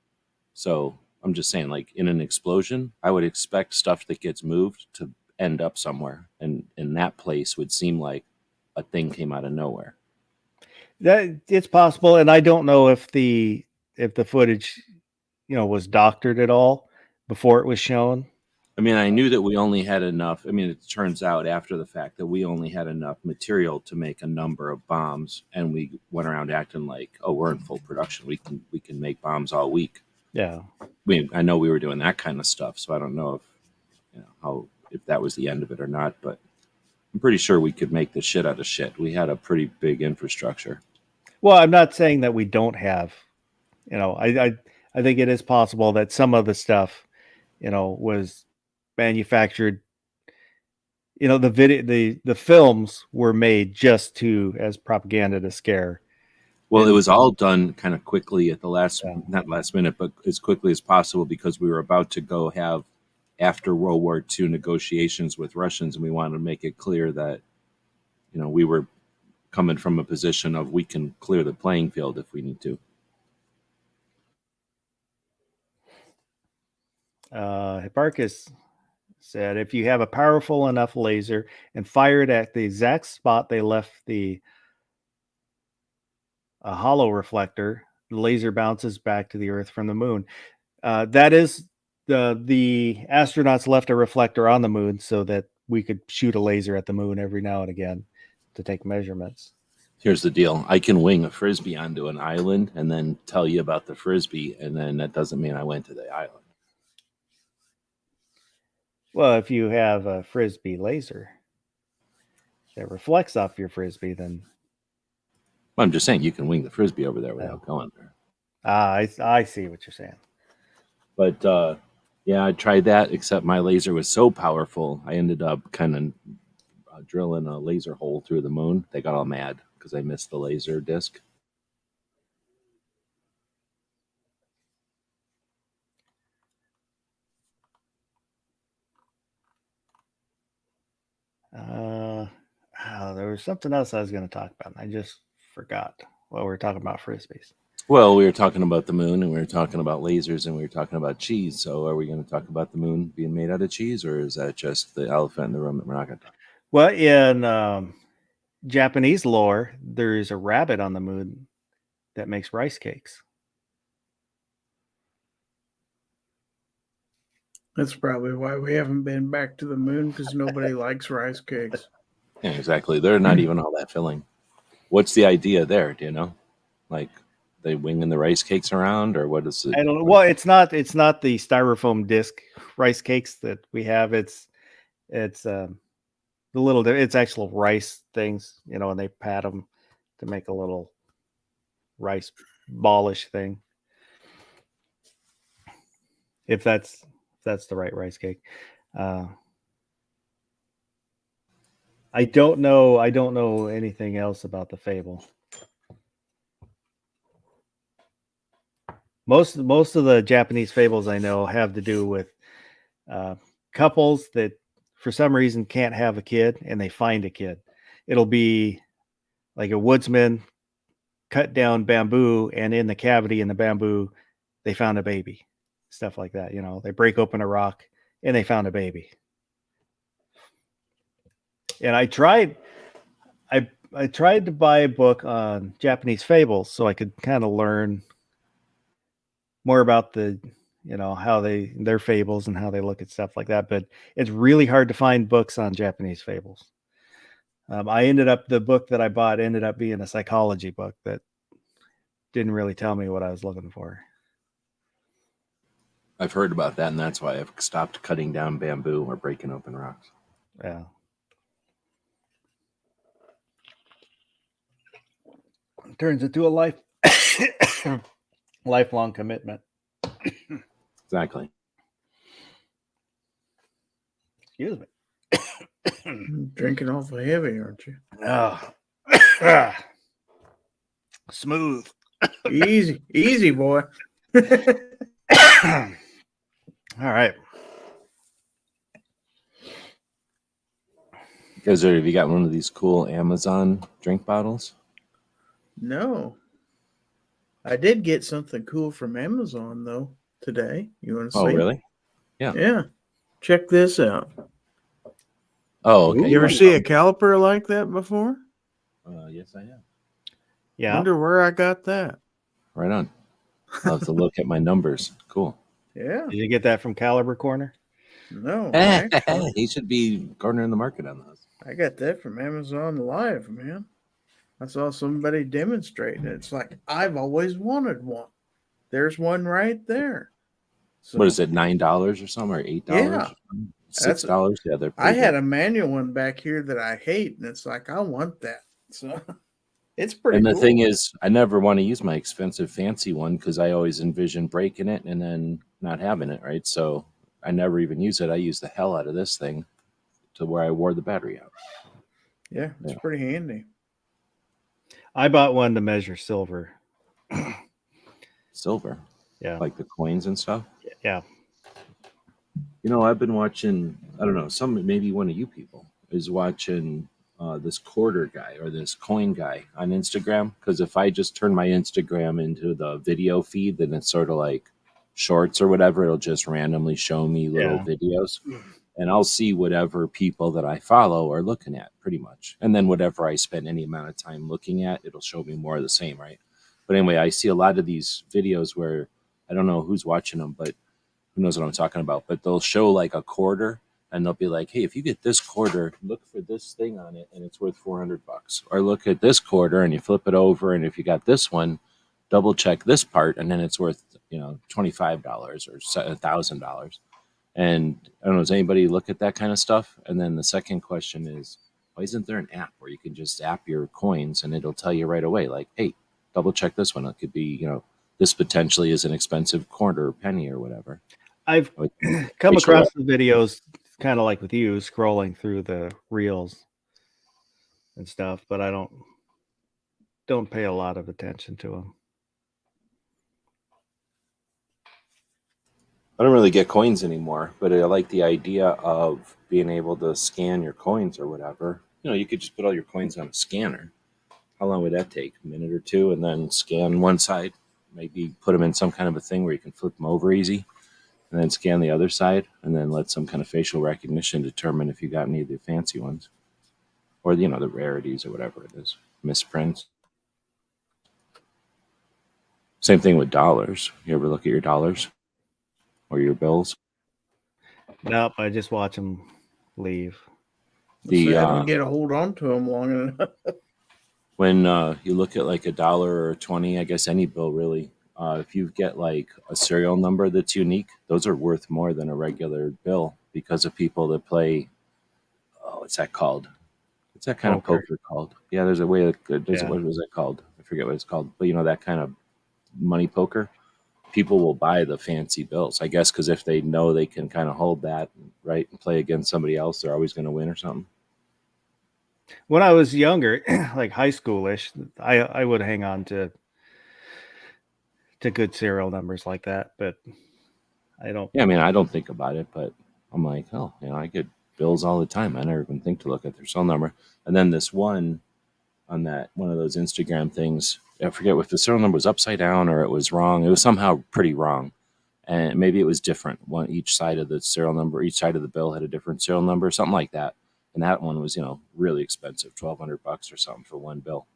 So I'm just saying, like in an explosion, I would expect stuff that gets moved to end up somewhere, and in that place would seem like a thing came out of nowhere. That it's possible, and I don't know if the footage, was doctored at all before it was shown. I mean, I knew that we only had enough. I mean, it turns out after the fact that we only had enough material to make a number of bombs, and we went around acting like, "Oh, we're in full production. We can make bombs all week." Yeah. I know we were doing that kind of stuff, so I don't know if that was the end of it or not, but I'm pretty sure we could make the shit out of shit. We had a pretty big infrastructure. Well, I'm not saying that we don't have, I think it is possible that some of the stuff, was manufactured. The films were made just as propaganda to scare. Well, it was all done kind of quickly at the not last minute, but as quickly as possible because we were about to go have after World War II negotiations with Russians, and we wanted to make it clear that, we were coming from a position of we can clear the playing field if we need to. Hipparchus said, if you have a powerful enough laser and fire it at the exact spot they left a hollow reflector, the laser bounces back to the Earth from the moon. That is the astronauts left a reflector on the moon so that we could shoot a laser at the moon every now and again to take measurements. Here's the deal. I can wing a Frisbee onto an island and then tell you about the Frisbee, and then that doesn't mean I went to the island. Well, if you have a Frisbee laser that reflects off your Frisbee, then... Well, I'm just saying you can wing the Frisbee over there without going there. I see what you're saying. But yeah, I tried that, except my laser was so powerful, I ended up kind of drilling a laser hole through the moon. They got all mad because I missed the laser disc. There was something else I was going to talk about. And I just forgot what we were talking about frisbees. Well, we were talking about the moon, and we were talking about lasers, and we were talking about cheese. So, are we going to talk about the moon being made out of cheese, or is that just the elephant in the room that we're not going to talk? Well, in Japanese lore, there's a rabbit on the moon that makes rice cakes. That's probably why we haven't been back to the moon, because nobody likes rice cakes. Yeah, exactly. They're not even all that filling. What's the idea there? Do you know? Like they winging the rice cakes around, or what is it? I don't know. Well, it's not the styrofoam disc rice cakes that we have. It's the little. It's actual rice things, and they pat them to make a little rice ballish thing. If that's the right rice cake. I don't know anything else about the fable. Most of the Japanese fables I know have to do with couples that for some reason can't have a kid, and they find a kid. It'll be like a woodsman cut down bamboo, and in the cavity in the bamboo they found a baby. Stuff like that. They break open a rock and they found a baby. And I tried to buy a book on Japanese fables so I could kind of learn more about the, how their fables and how they look at stuff like that. But it's really hard to find books on Japanese fables. The book that I bought ended up being a psychology book that didn't really tell me what I was looking for. I've heard about that, and that's why I've stopped cutting down bamboo or breaking open rocks. Yeah. It turns into a lifelong commitment. Exactly. Excuse me. Drinking awful heavy, aren't you? Oh. Smooth. Easy, boy. All right. Guys, have you got one of these cool Amazon drink bottles? No. I did get something cool from Amazon, though, today. You want to see? Oh, really? Yeah. Check this out. Oh, okay. You ever see a caliper like that before? Yes, I have. Yeah. Wonder where I got that. Right on. I'll have to look at my numbers. Cool. Yeah. Did you get that from Caliber Corner? No. Actually, He should be cornering the market on those. I got that from Amazon Live, man. I saw somebody demonstrating it. It's like, I've always wanted one. There's one right there. So, What is it, $9 or something, or $8? Yeah. $6? Yeah, they're I pretty had good. a manual one back here that I hate, and it's like, I want that. So it's pretty And the cool. thing is, I never want to use my expensive fancy one because I always envision breaking it and then not having it, right? So I never even use it. I use the hell out of this thing to where I wore the battery out. Yeah, it's Yeah. pretty handy. I bought one to measure silver. Silver, Yeah. like the coins and stuff. Yeah. I've been watching, I don't know, maybe one of you people is watching this quarter guy or this coin guy on Instagram. Because if I just turn my Instagram into the video feed, then it's sort of like shorts or whatever. It'll just randomly show me little videos. And I'll see whatever people that I follow are looking at pretty much. And then whatever I spend any amount of time looking at, it'll show me more of the same, right? But anyway, I see a lot of these videos where I don't know who's watching them, but who knows what I'm talking about. But they'll show like a quarter and they'll be like, hey, if you get this quarter, look for this thing on it and it's worth $400. Or look at this quarter and you flip it over. And if you got this one, double check this part and then it's worth, $25 or $1,000. And I don't know, does anybody look at that kind of stuff? And then the second question is, why isn't there an app where you can just app your coins and it'll tell you right away, like, hey, double check this one. It could be, this potentially is an expensive quarter or penny or whatever. I've Like, come facial across the videos kind of like with you, scrolling through the reels and stuff, but I don't pay a lot of attention to them. I don't really get coins anymore, but I like the idea of being able to scan your coins or whatever. You know, you could just put all your coins on a scanner. How long would that take? A minute or two, and then scan one side. Maybe put them in some kind of a thing where you can flip them over easy, and then scan the other side, and then let some kind of facial recognition determine if you got any of the fancy ones, or you know, the rarities or whatever it is, misprints. Same thing with dollars. You ever look at your dollars or your bills? Nope, I just watch them leave. The I don't get a hold on to them long enough. when you look at like $1 or 20, I guess any bill really, if you get like a serial number that's unique, those are worth more than a regular bill because of people that play. Oh, what's that called? What's that kind of Poker. poker called? Yeah, there's a way. Yeah. What was that called? I forget what it's called. But you know that kind of money poker. People will buy the fancy bills, I guess, because if they know they can kind of hold that right and play against somebody else, they're always going to win or something. When I was younger, like high schoolish, I would hang on to good serial numbers like that, but I don't. Yeah, I mean, I don't think about it, but I'm like, oh, you know, I get bills all the time. I never even think to look at their cell number. And then this one on that one of those Instagram things, I forget if the serial number was upside down or it was wrong. It was somehow pretty wrong, and maybe it was different. Each side of the serial number, each side of the bill had a different serial number, something like that. And that one was, you know, really expensive, $1,200 or something for one bill.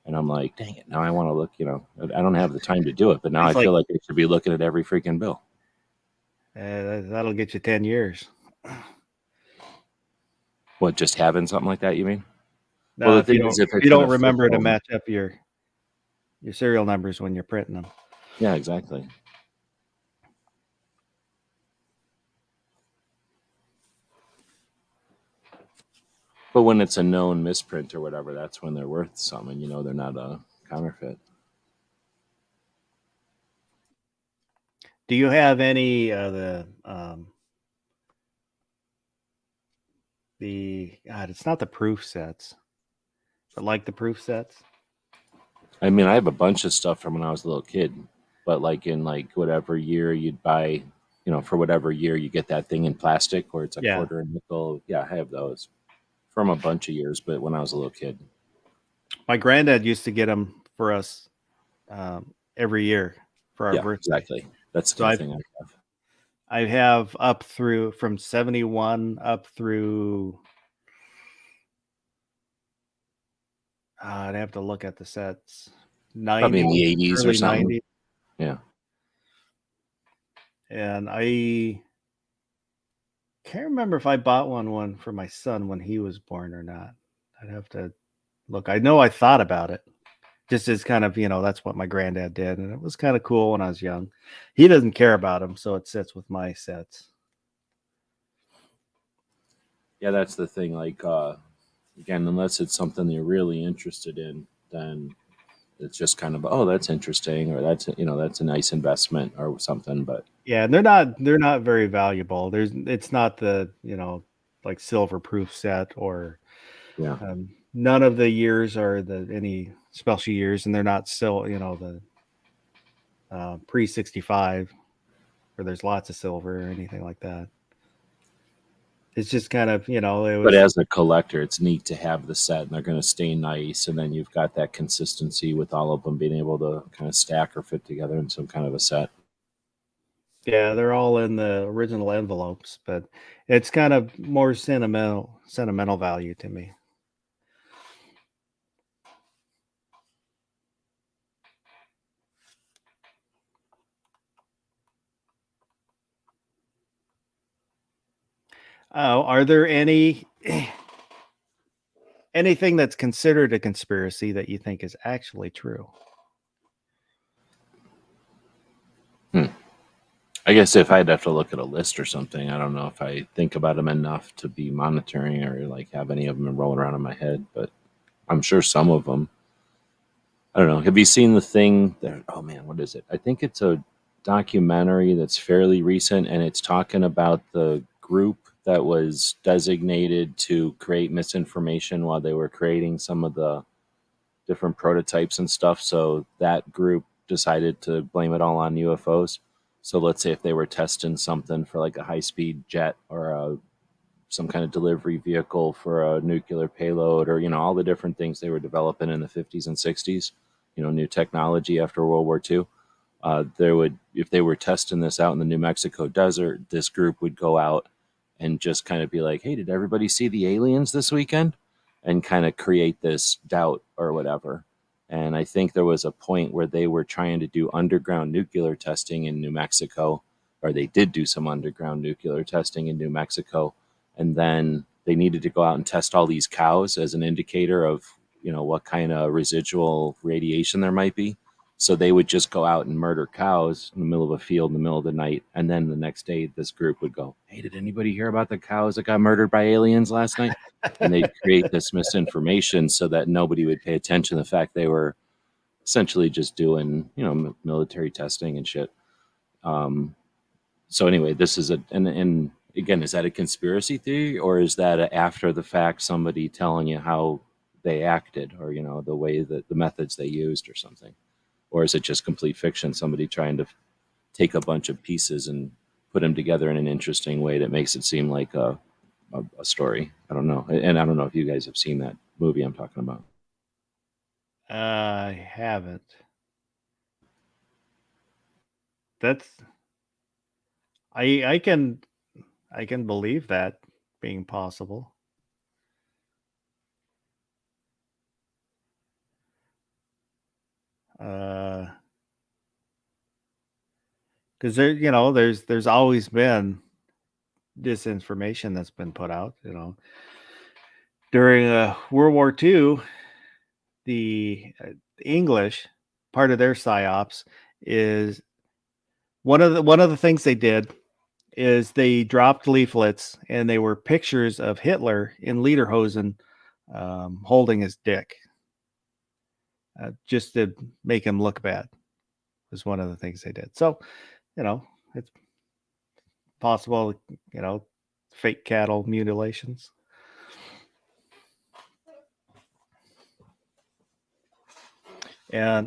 And I'm like, dang it! Now I want to look. You know, I don't have the time to do it, but now It's I feel like I should be looking at every freaking bill. That'll get you 10 years. What, just having something like that? You mean? No, Well, the if you thing don't, is, if if it's you don't gonna flip remember to over- match up your serial numbers when you're printing them. Yeah, exactly. But when it's a known misprint or whatever, that's when they're worth something. You know, they're not a counterfeit. Do you have any the God? It's not the proof sets, but like the proof sets. I mean, I have a bunch of stuff from when I was a little kid, but like in like whatever year you'd buy, you know, for whatever year you get that thing in plastic or it's a Yeah. quarter and nickel. Yeah, I have those from a bunch of years, but when I was a little kid. My granddad used to get them for us every year for our Yeah, birthday. exactly. That's the So kind of thing I have. I have up through from 71 up through. I'd have to look at the sets. 90, Probably in the 80s or early something. 90s. Yeah. And I can't remember if I bought one for my son when he was born or not. I'd have to look. I know I thought about it. Just as kind of, you know, that's what my granddad did. And it was kind of cool when I was young. He doesn't care about them, so it sits with my sets. Yeah, that's the thing. Like, again, unless it's something you're really interested in, then it's just kind of, oh, that's interesting, or that's, you know, that's a nice investment or something. But Yeah, and they're not very valuable. It's not the, you know, like silver proof set or yeah, none of the years are any special years, and they're not still, you know, the pre 65 where there's lots of silver or anything like that. It's just kind of, you know, it was. but as a collector, it's neat to have the set, and they're going to stay nice, and then you've got that consistency with all of them being able to kind of stack or fit together in some kind of a set. Yeah, they're all in the original envelopes, but it's kind of more sentimental value to me. Oh, are there anything that's considered a conspiracy that you think is actually true? I guess if I'd have to look at a list or something, I don't know if I think about them enough to be monitoring or like have any of them rolling around in my head, but I'm sure some of them. I don't know. Have you seen the thing there? Oh man, what is it? I think it's a documentary that's fairly recent, and it's talking about the group that was designated to create misinformation while they were creating some of the different prototypes and stuff. So that group decided to blame it all on UFOs. So let's say if they were testing something for like a high-speed jet or some kind of delivery vehicle for a nuclear payload, or all the different things they were developing in the 50s and 60s, new technology after World War II. If they were testing this out in the New Mexico desert, this group would go out and just kind of be like, hey, did everybody see the aliens this weekend? And kind of create this doubt or whatever. And I think there was a point where they were trying to do underground nuclear testing in New Mexico, or they did do some underground nuclear testing in New Mexico. And then they needed to go out and test all these cows as an indicator of, what kind of residual radiation there might be. So they would just go out and murder cows in the middle of a field in the middle of the night. And then the next day, this group would go, hey, did anybody hear about the cows that got murdered by aliens last night? And they'd create this misinformation so that nobody would pay attention to the fact they were essentially just doing, military testing and shit. So anyway, this is and again, is that a conspiracy theory, or is that after the fact somebody telling you how they acted, or the way that the methods they used or something? Or is it just complete fiction, somebody trying to take a bunch of pieces and put them together in an interesting way that makes it seem like a story? I don't know. And I don't know if you guys have seen that movie I'm talking about. I haven't. That's I can believe that being possible. Because there's always been disinformation that's been put out. During World War II, the English, part of their psyops is one of the things they did is they dropped leaflets, and they were pictures of Hitler in lederhosen, holding his dick, just to make him look bad. Was one of the things they did. So, it's possible, fake cattle mutilations. And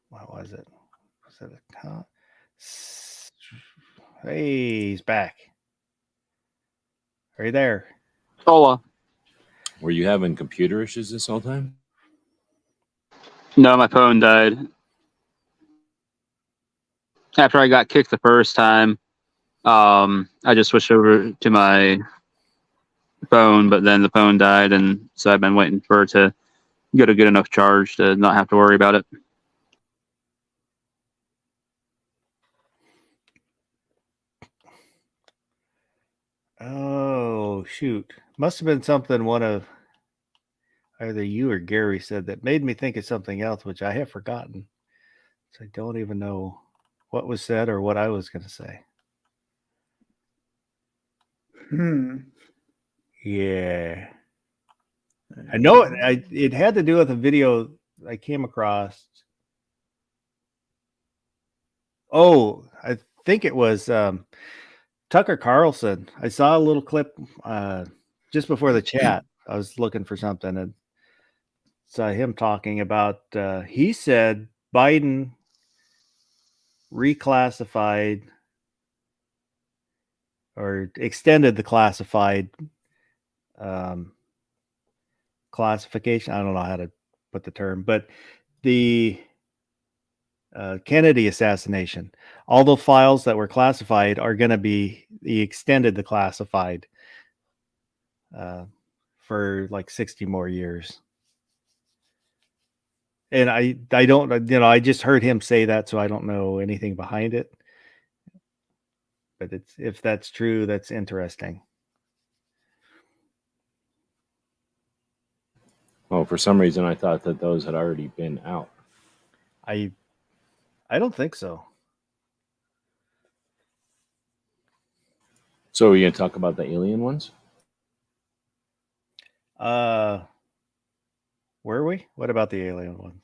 what was it? Was it hey, he's back. Are you there? Hola. Were you having computer issues this whole time? No, my phone died. After I got kicked the first time, I just switched over to my phone, but then the phone died, and so I've been waiting for it to get a good enough charge to not have to worry about it. Oh, shoot. Must have been something one of either you or Gary said that made me think of something else, which I have forgotten. So I don't even know what was said or what I was going to say. Yeah. I know it had to do with a video I came across. Oh, I think it was Tucker Carlson. I saw a little clip just before the chat. I was looking for something and saw him talking about, he said Biden reclassified or extended the classified classification. I don't know how to put the term, but the Kennedy assassination, all the files that were classified are going to be extended the classified for like 60 more years. And I don't, I just heard him say that, so I don't know anything behind it. But if that's true, that's interesting. Oh, for some reason I thought that those had already been out. I don't think so. So are you going to talk about the alien ones? Were we? What about the alien ones?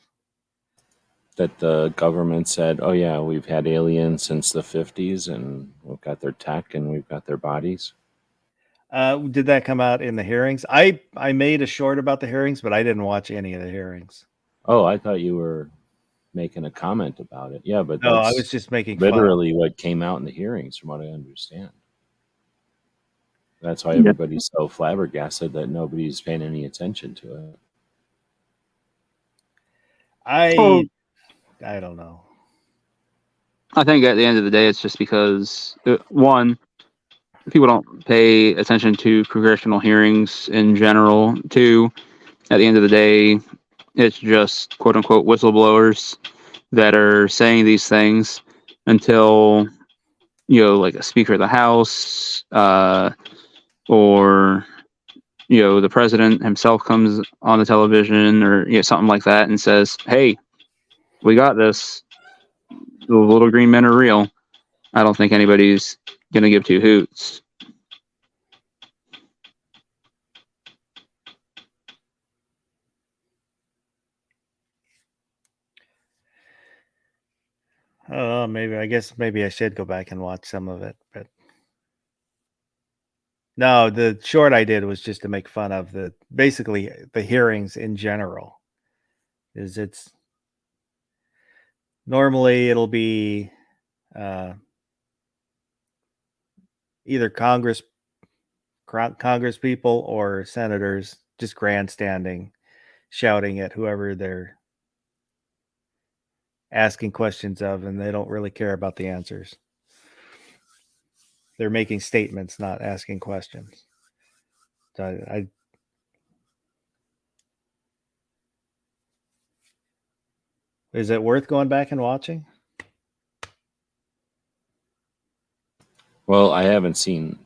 That the government said, "Oh yeah, we've had aliens since the 50s, and we've got their tech and we've got their bodies." Did that come out in the hearings? I made a short about the hearings, but I didn't watch any of the hearings. Oh, I thought you were making a comment about it. Yeah, but No, I that's was just making fun. literally what came out in the hearings, from what I understand. That's why Yeah. everybody's so flabbergasted that nobody's paying any attention to it. Well, I don't know. I think at the end of the day, it's just because one, people don't pay attention to congressional hearings in general. Two, at the end of the day, it's just quote unquote whistleblowers that are saying these things until, like a Speaker of the House, or the president himself comes on the television, or something like that, and says, "Hey, we got this. The little green men are real." I don't think anybody's gonna give two hoots. Oh, maybe I should go back and watch some of it, but no, the short I did was just to make fun of basically the hearings in general. It's normally it'll be either Congress people or senators just grandstanding, shouting at whoever they're asking questions of, and they don't really care about the answers. They're making statements, not asking questions. So is it worth going back and watching? Well, I've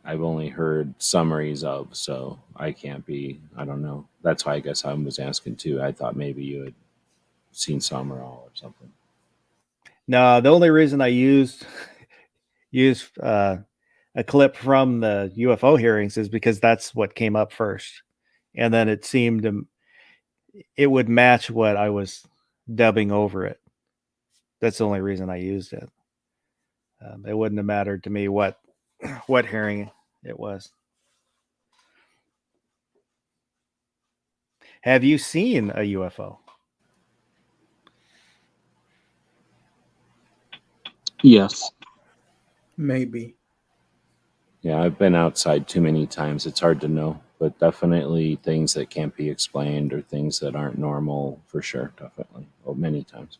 only heard summaries of, so I don't know. That's why I guess I was asking too. I thought maybe you had seen some or all or something. No, the only reason I used a clip from the UFO hearings is because that's what came up first, and then it seemed it would match what I was dubbing over it. That's the only reason I used it. It wouldn't have mattered to me what hearing it was. Have you seen a UFO? Yes. Maybe. Yeah, I've been outside too many times. It's hard to know, but definitely things that can't be explained or things that aren't normal for sure. Definitely. Well, many times.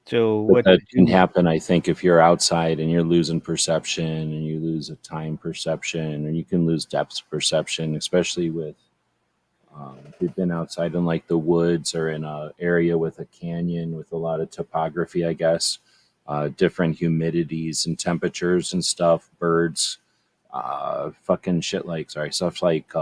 So But what that did can you? happen, I think, if you're outside and you're losing perception and you lose a time perception and you can lose depth perception, especially with if you've been outside in like the woods or in a area with a canyon with a lot of topography, I guess, different humidities and temperatures and stuff, birds, fucking shit like, sorry, stuff like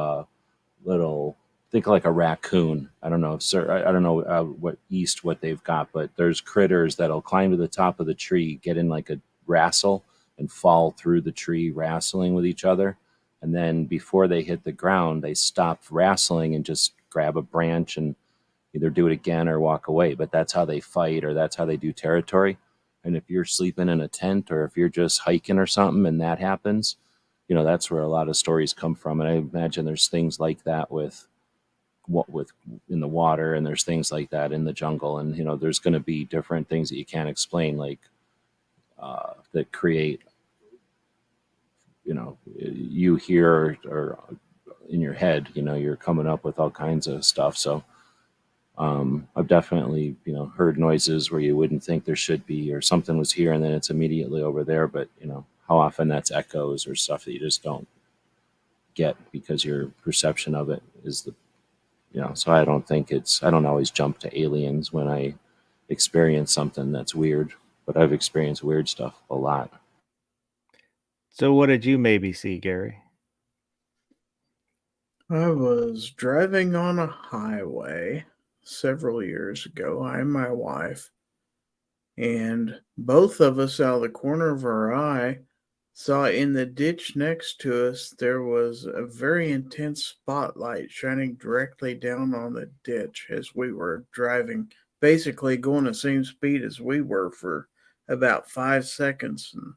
little, think like a raccoon. I don't know if I don't know what they've got, but there's critters that'll climb to the top of the tree, get in like a wrestle and fall through the tree, wrestling with each other. And then before they hit the ground, they stop wrestling and just grab a branch and either do it again or walk away. But that's how they fight, or that's how they do territory. And if you're sleeping in a tent or if you're just hiking or something and that happens, that's where a lot of stories come from. And I imagine there's things like that with in the water, and there's things like that in the jungle. And there's going to be different things that you can't explain, like that create you hear or in your head, you're coming up with all kinds of stuff. So I've definitely heard noises where you wouldn't think there should be, or something was here and then it's immediately over there. But how often that's echoes or stuff that you just don't get because your perception of it is so I don't always jump to aliens when I experience something that's weird, but I've experienced weird stuff a lot. So what did you maybe see, Gary? I was driving on a highway several years ago, I and my wife, and both of us out of the corner of our eye saw in the ditch next to us, there was a very intense spotlight shining directly down on the ditch as we were driving, basically going the same speed as we were for about 5 seconds. And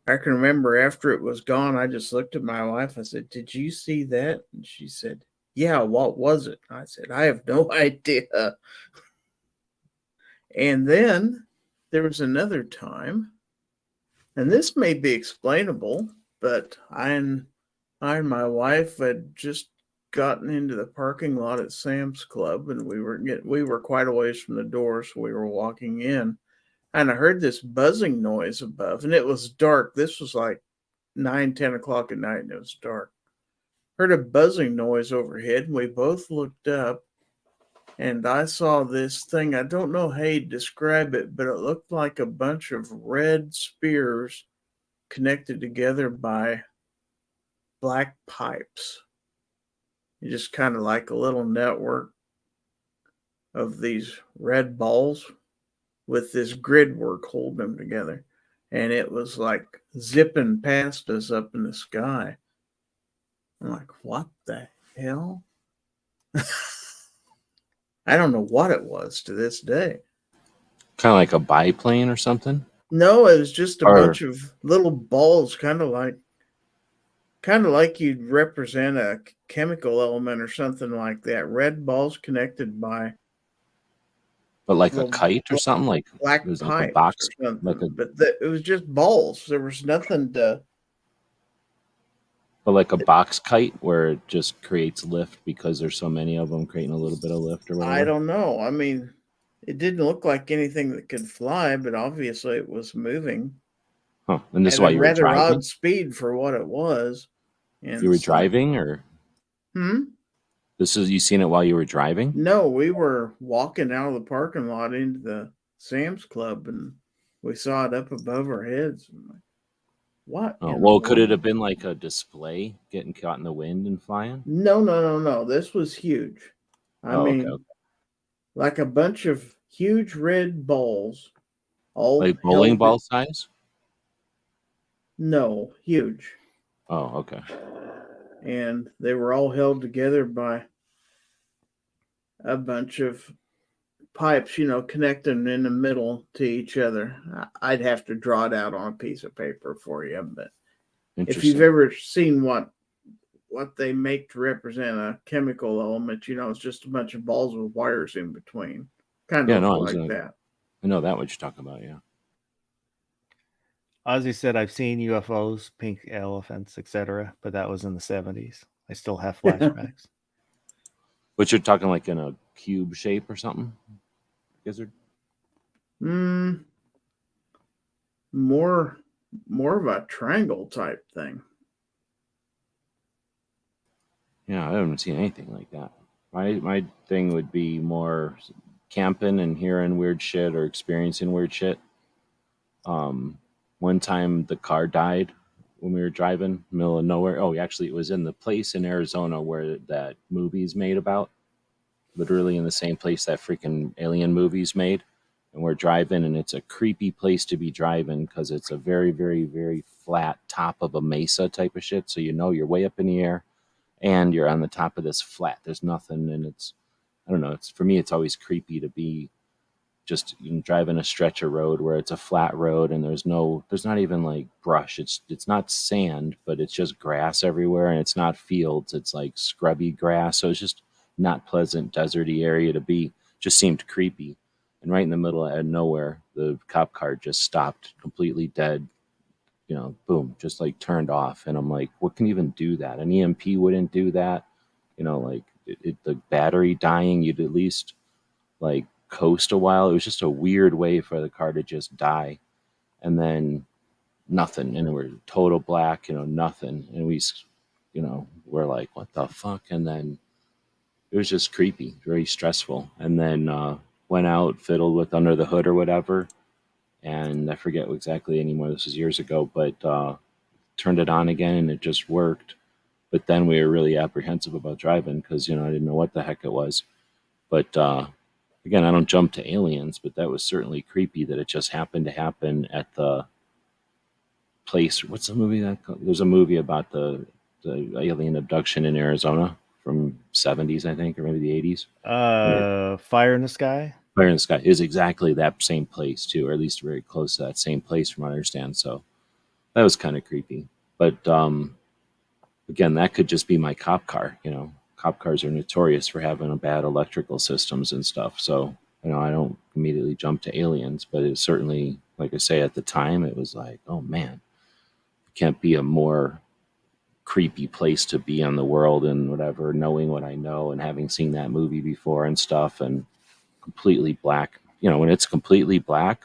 I can remember after it was gone, I just looked at my wife. I said, "Did you see that?" And she said, "Yeah, what was it?" I said, "I have no idea." And then there was another time, and this may be explainable, but I and my wife had just gotten into the parking lot at Sam's Club, and we were quite a ways from the door, so we were walking in, and I heard this buzzing noise above, and it was dark. This was like 9, 10 o'clock at night, and it was dark. Heard a buzzing noise overhead, and we both looked up, and I saw this thing. I don't know how you describe it, but it looked like a bunch of red spears connected together by black pipes. You just kind of like a little network of these red balls with this grid work holding them together. And it was like zipping past us up in the sky. I'm like, what the hell? I don't know what it was to this day. Kind of like a biplane or something. No, it was just a Or- bunch of little balls, kind of like you'd represent a chemical element or something like that. Red balls connected by But like a Well, kite or something, like black it was pipes like a box, or something. like a But it was just balls. There was nothing to. but like a box kite where it just creates lift because there's so many of them creating a little bit of lift or whatever. I don't know. I mean, it didn't look like anything that could fly, but obviously it was moving Huh. And this at is why a you were rather driving. odd speed for what it was. And You were so- driving, or Hmm? this is you seen it while you were driving? No, we were walking out of the parking lot into the Sam's Club, and we saw it up above our heads. I'm like, what? Oh, in well, the could it world? have been like a display getting caught in the wind and flying? No. This was huge. I Oh, okay, mean, okay. like a bunch of huge red balls, all Like bowling held- ball size? No, huge, Oh, okay. and they were all held together by a bunch of pipes, connecting in the middle to each other. I'd have to draw it out on a piece of paper for you, but if you've Interesting. ever seen what they make to represent a chemical element, it's just a bunch of balls with wires in between, kind Yeah, of no, I was like gonna- that. I know that what you're talking about, yeah. Ozzy said, I've seen UFOs, pink elephants, etc., but that was in the 70s. I still have flashbacks. But you're talking like in a cube shape or something? Gizzard? More of a triangle type thing. Yeah, I haven't seen anything like that. My thing would be more camping and hearing weird shit or experiencing weird shit. One time the car died when we were driving, middle of nowhere. Oh, actually, it was in the place in Arizona where that movie's made about. Literally in the same place that freaking Alien movie's made. And we're driving, and it's a creepy place to be driving because it's a very, very, very flat top of a mesa type of shit. So you're way up in the air, and you're on the top of this flat. There's nothing, and I don't know. It's for me, it's always creepy to be just driving a stretch of road where it's a flat road and there's not even like brush. It's not sand, but it's just grass everywhere, and it's not fields. It's like scrubby grass. So it's just not pleasant, deserty area to be. Just seemed creepy. And right in the middle of nowhere, the cop car just stopped completely dead. Boom, just like turned off. And I'm like, what can even do that? An EMP wouldn't do that. Like the battery dying, you'd at least like coast a while. It was just a weird way for the car to just die. And then nothing. And we're total black, nothing. And we're like, what the fuck? And then it was just creepy, very stressful. And then went out, fiddled with under the hood or whatever. And I forget exactly anymore. This was years ago, but turned it on again and it just worked. But then we were really apprehensive about driving because, I didn't know what the heck it was. But again, I don't jump to aliens, but that was certainly creepy that it just happened to happen at the place. What's the movie that? There's a movie about the alien abduction in Arizona from 70s, I think, or maybe the 80s. Fire in the Sky. Fire in the Sky is exactly that same place too, or at least very close to that same place, from what I understand. So that was kind of creepy. But again, that could just be my cop car. You know, cop cars are notorious for having bad electrical systems and stuff. So, you know, I don't immediately jump to aliens, but it certainly, like I say, at the time, it was like, oh man, can't be a more creepy place to be on the world and whatever, knowing what I know and having seen that movie before and stuff, and completely black. You know, when it's completely black,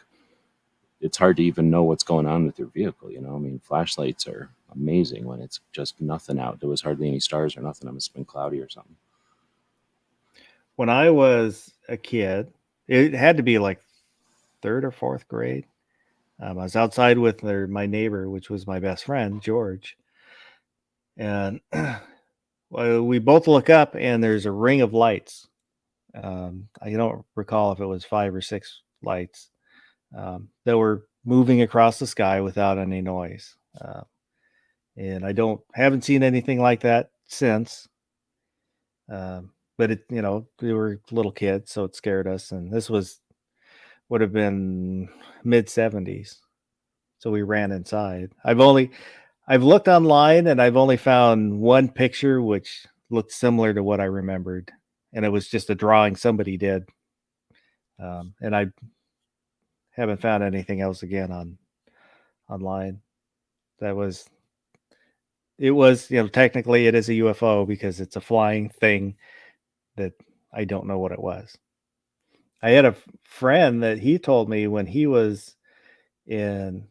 it's hard to even know what's going on with your vehicle. You know, I mean, flashlights are amazing when it's just nothing out. There was hardly any stars or nothing. It must have been cloudy or something. When I was a kid, it had to be like third or fourth grade. I was outside with my neighbor, which was my best friend, George. And well, we both look up and there's a ring of lights. I don't recall if it was 5 or 6 lights that were moving across the sky without any noise. And haven't seen anything like that since. But we were little kids, so it scared us. And this would have been mid 70s. So we ran inside. I've looked online and I've only found one picture which looked similar to what I remembered. And it was just a drawing somebody did. And I haven't found anything else again online. It was, technically it is a UFO because it's a flying thing that I don't know what it was. I had a friend that he told me when he was in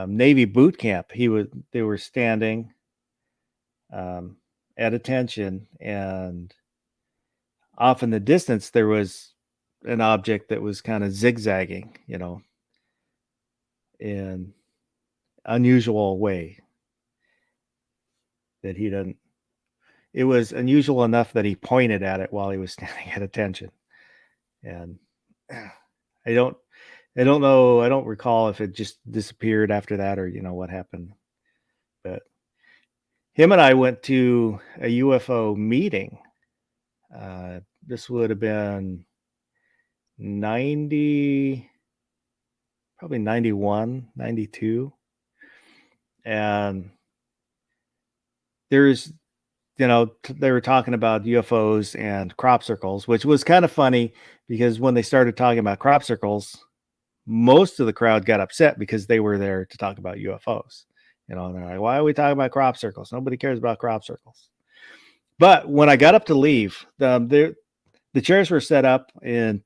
Navy boot camp, they were standing at attention, and off in the distance there was an object that was kind of zigzagging, in unusual way that he didn't. It was unusual enough that he pointed at it while he was standing at attention, and I don't know. I don't recall if it just disappeared after that or what happened. But him and I went to a UFO meeting. This would have been 90, probably 91, 92. And there's, they were talking about UFOs and crop circles, which was kind of funny because when they started talking about crop circles, most of the crowd got upset because they were there to talk about UFOs. And they're like, why are we talking about crop circles? Nobody cares about crop circles. But when I got up to leave, the chairs were set up in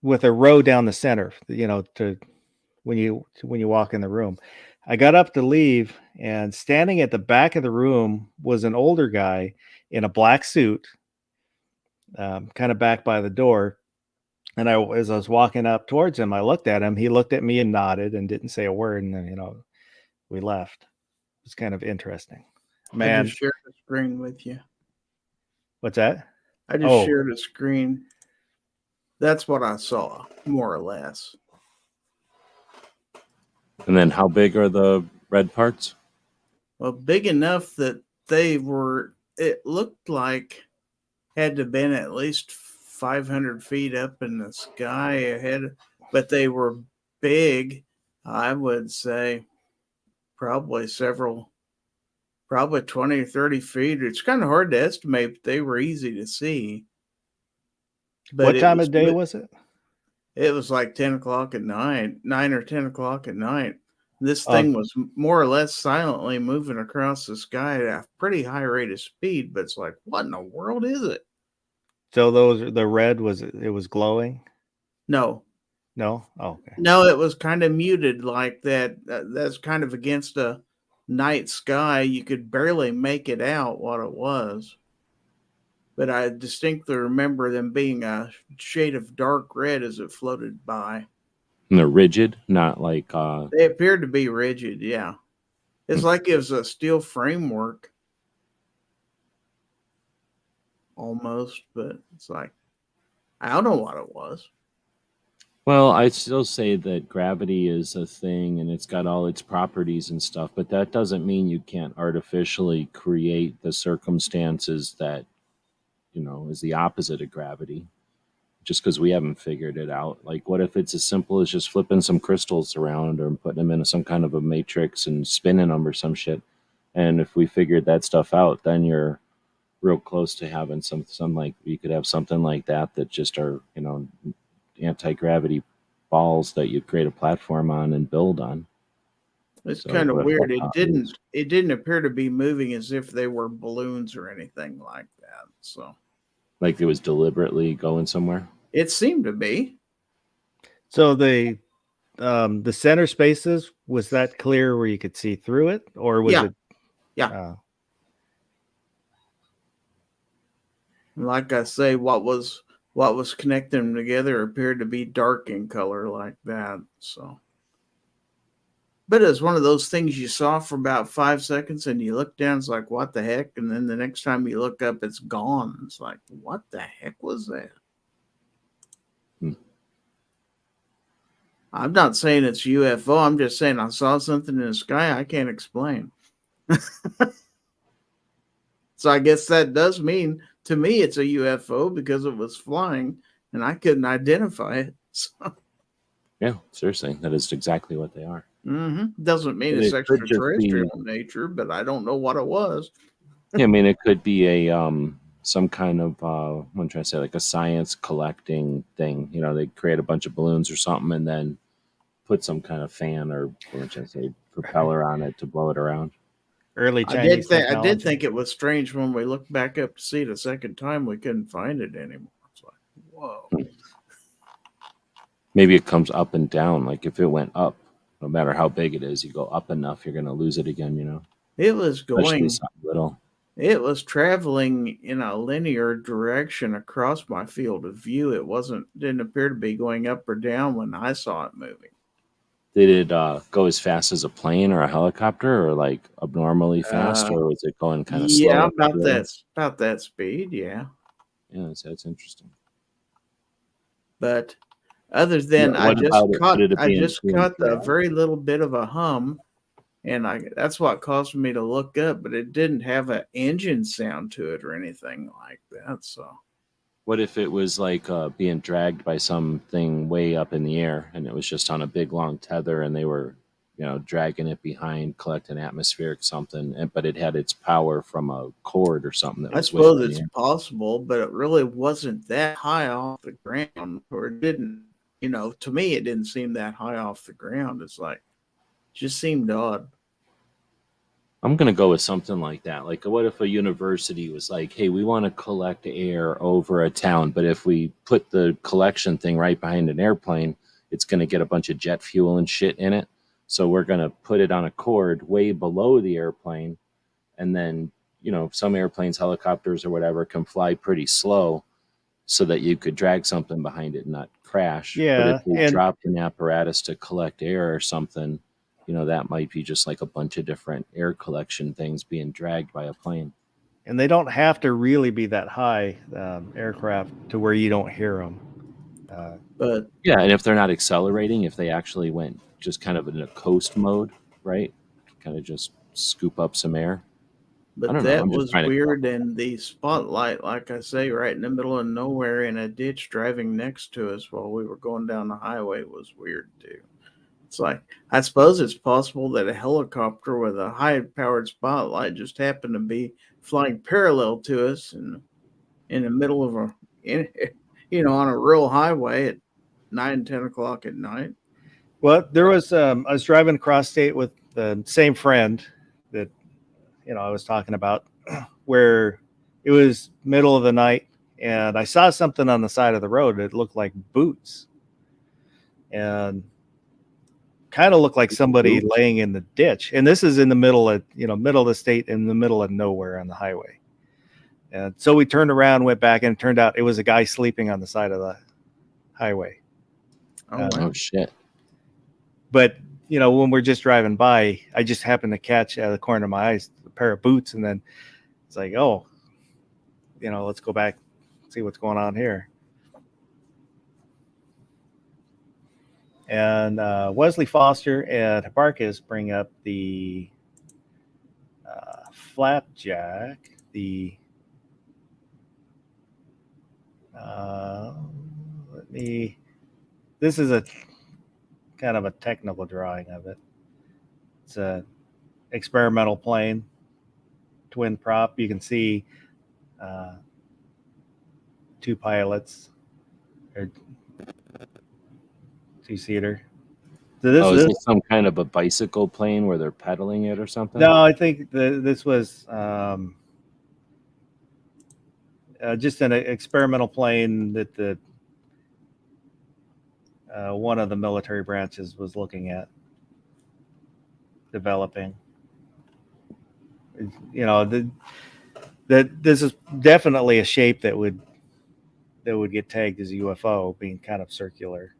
with a row down the center, to when you walk in the room. I got up to leave, and standing at the back of the room was an older guy in a black suit, kind of back by the door. And as I was walking up towards him, I looked at him. He looked at me and nodded and didn't say a word. And then, we left. It was kind of interesting. Man, I just shared the screen with you. What's that? I just shared a screen. That's what I saw, more or less. And then how big are the red parts? Well, big enough that it looked like had to have been at least 500 feet up in the sky ahead, but they were big. I would say probably 20 or 30 feet. It's kind of hard to estimate, but they were easy to see. But what time of day was it? It was like 10 o'clock at night, 9 or 10 o'clock at night. This thing was more or less silently moving across the sky at a pretty high rate of speed, but it's like, what in the world is it? So the red was glowing? No. Oh, okay. No, it was kind of muted like that. That's kind of against a night sky. You could barely make it out what it was. But I distinctly remember them being a shade of dark red as it floated by. And they're rigid, not like... They appeared to be rigid, yeah. It's like it was a steel framework. Almost, but it's like, I don't know what it was. Well, I still say that gravity is a thing and it's got all its properties and stuff, but that doesn't mean you can't artificially create the circumstances that, is the opposite of gravity. Just because we haven't figured it out. Like, what if it's as simple as just flipping some crystals around or putting them into some kind of a matrix and spinning them or some shit? And if we figured that stuff out, then you're real close to having some like you could have something like that just are anti-gravity balls that you create a platform on and build on. It's So kind of what if weird. that It didn't appear to be moving as if they were balloons or anything like that. So like it was deliberately going somewhere? it seemed to be. So the center spaces, was that clear where you could see through it, or was Yeah. it? Yeah. Like I say, what was connecting them together appeared to be dark in color like that. So, but it's one of those things you saw for about 5 seconds, and you look down, it's like, what the heck? And then the next time you look up, it's gone. It's like, what the heck was that? I'm not saying it's UFO. I'm just saying I saw something in the sky I can't explain. So I guess that does mean to me it's a UFO because it was flying and I couldn't identify it. So, Yeah, seriously, that is exactly what they are. doesn't mean And it's it could just be- extraterrestrial in nature, but I don't know what it was. Yeah, I mean, it could be a some kind of what I'm trying to say, like a science collecting thing. They create a bunch of balloons or something, and then put some kind of fan or what am I trying to say, propeller on it to blow it around. Early I Chinese did technology. think it was strange when we looked back up to see it a second time, we couldn't find it anymore. It's like, whoa. Maybe it comes up and down. Like if it went up, no matter how big it is, you go up enough, you're going to lose it again. It was Especially going, something little. it was traveling in a linear direction across my field of view. Didn't appear to be going up or down when I saw it moving. Did it go as fast as a plane or a helicopter, or like abnormally fast, or was it going kind of slow? Yeah, about that speed, yeah. Yeah, that's interesting. But other than Yeah, what about it? Could it I be just influenced caught a by- very little bit of a hum, and that's what caused me to look up. But it didn't have an engine sound to it or anything like that. So What if it was like being dragged by something way up in the air, and it was just on a big long tether, and they were, dragging it behind, collecting atmospheric something, but it had its power from a cord or something that I was way up suppose in the it's air. possible, but it really wasn't that high off the ground, or it didn't. To me, it didn't seem that high off the ground. It's like, just seemed odd. I'm going to go with something like that. Like, what if a university was like, hey, we want to collect air over a town, but if we put the collection thing right behind an airplane, it's going to get a bunch of jet fuel and shit in it. So we're going to put it on a cord way below the airplane. And then, some airplanes, helicopters, or whatever can fly pretty slow so that you could drag something behind it and not crash. Yeah, But if they and- dropped an apparatus to collect air or something, that might be just like a bunch of different air collection things being dragged by a plane. And they don't have to really be that high, aircraft, to where you don't hear them. But Yeah, and if they're not accelerating, if they actually went just kind of in a coast mode, right? Kind of just scoop up some air. I don't know, that I'm just was trying to- weird, and the spotlight, like I say, right in the middle of nowhere in a ditch driving next to us while we were going down the highway was weird too. It's like, I suppose it's possible that a helicopter with a high-powered spotlight just happened to be flying parallel to us and in the middle of on a rural highway at 9-10 o'clock at night. Well, there was I was driving across state with the same friend that I was talking about, where it was middle of the night, and I saw something on the side of the road. It looked like boots, and kind of looked like somebody laying in the ditch. And this is in the middle of the state, in the middle of nowhere on the highway. And so we turned around, went back, and it turned out it was a guy sleeping on the side of the highway. Oh shit. But when we're just driving by, I just happened to catch out of the corner of my eyes a pair of boots, and then it's like, oh, let's go back, see what's going on here. And Wesley Foster and Hipparchus bring up the flapjack, the this is a kind of a technical drawing of it. It's a experimental plane, twin prop. You can see two pilots, or two-seater. So Is this some kind of a bicycle plane where they're pedaling it or something? No, I think this was just an experimental plane that the one of the military branches was looking at developing. You know, that this is definitely a shape that would get tagged as a UFO, being kind of circular.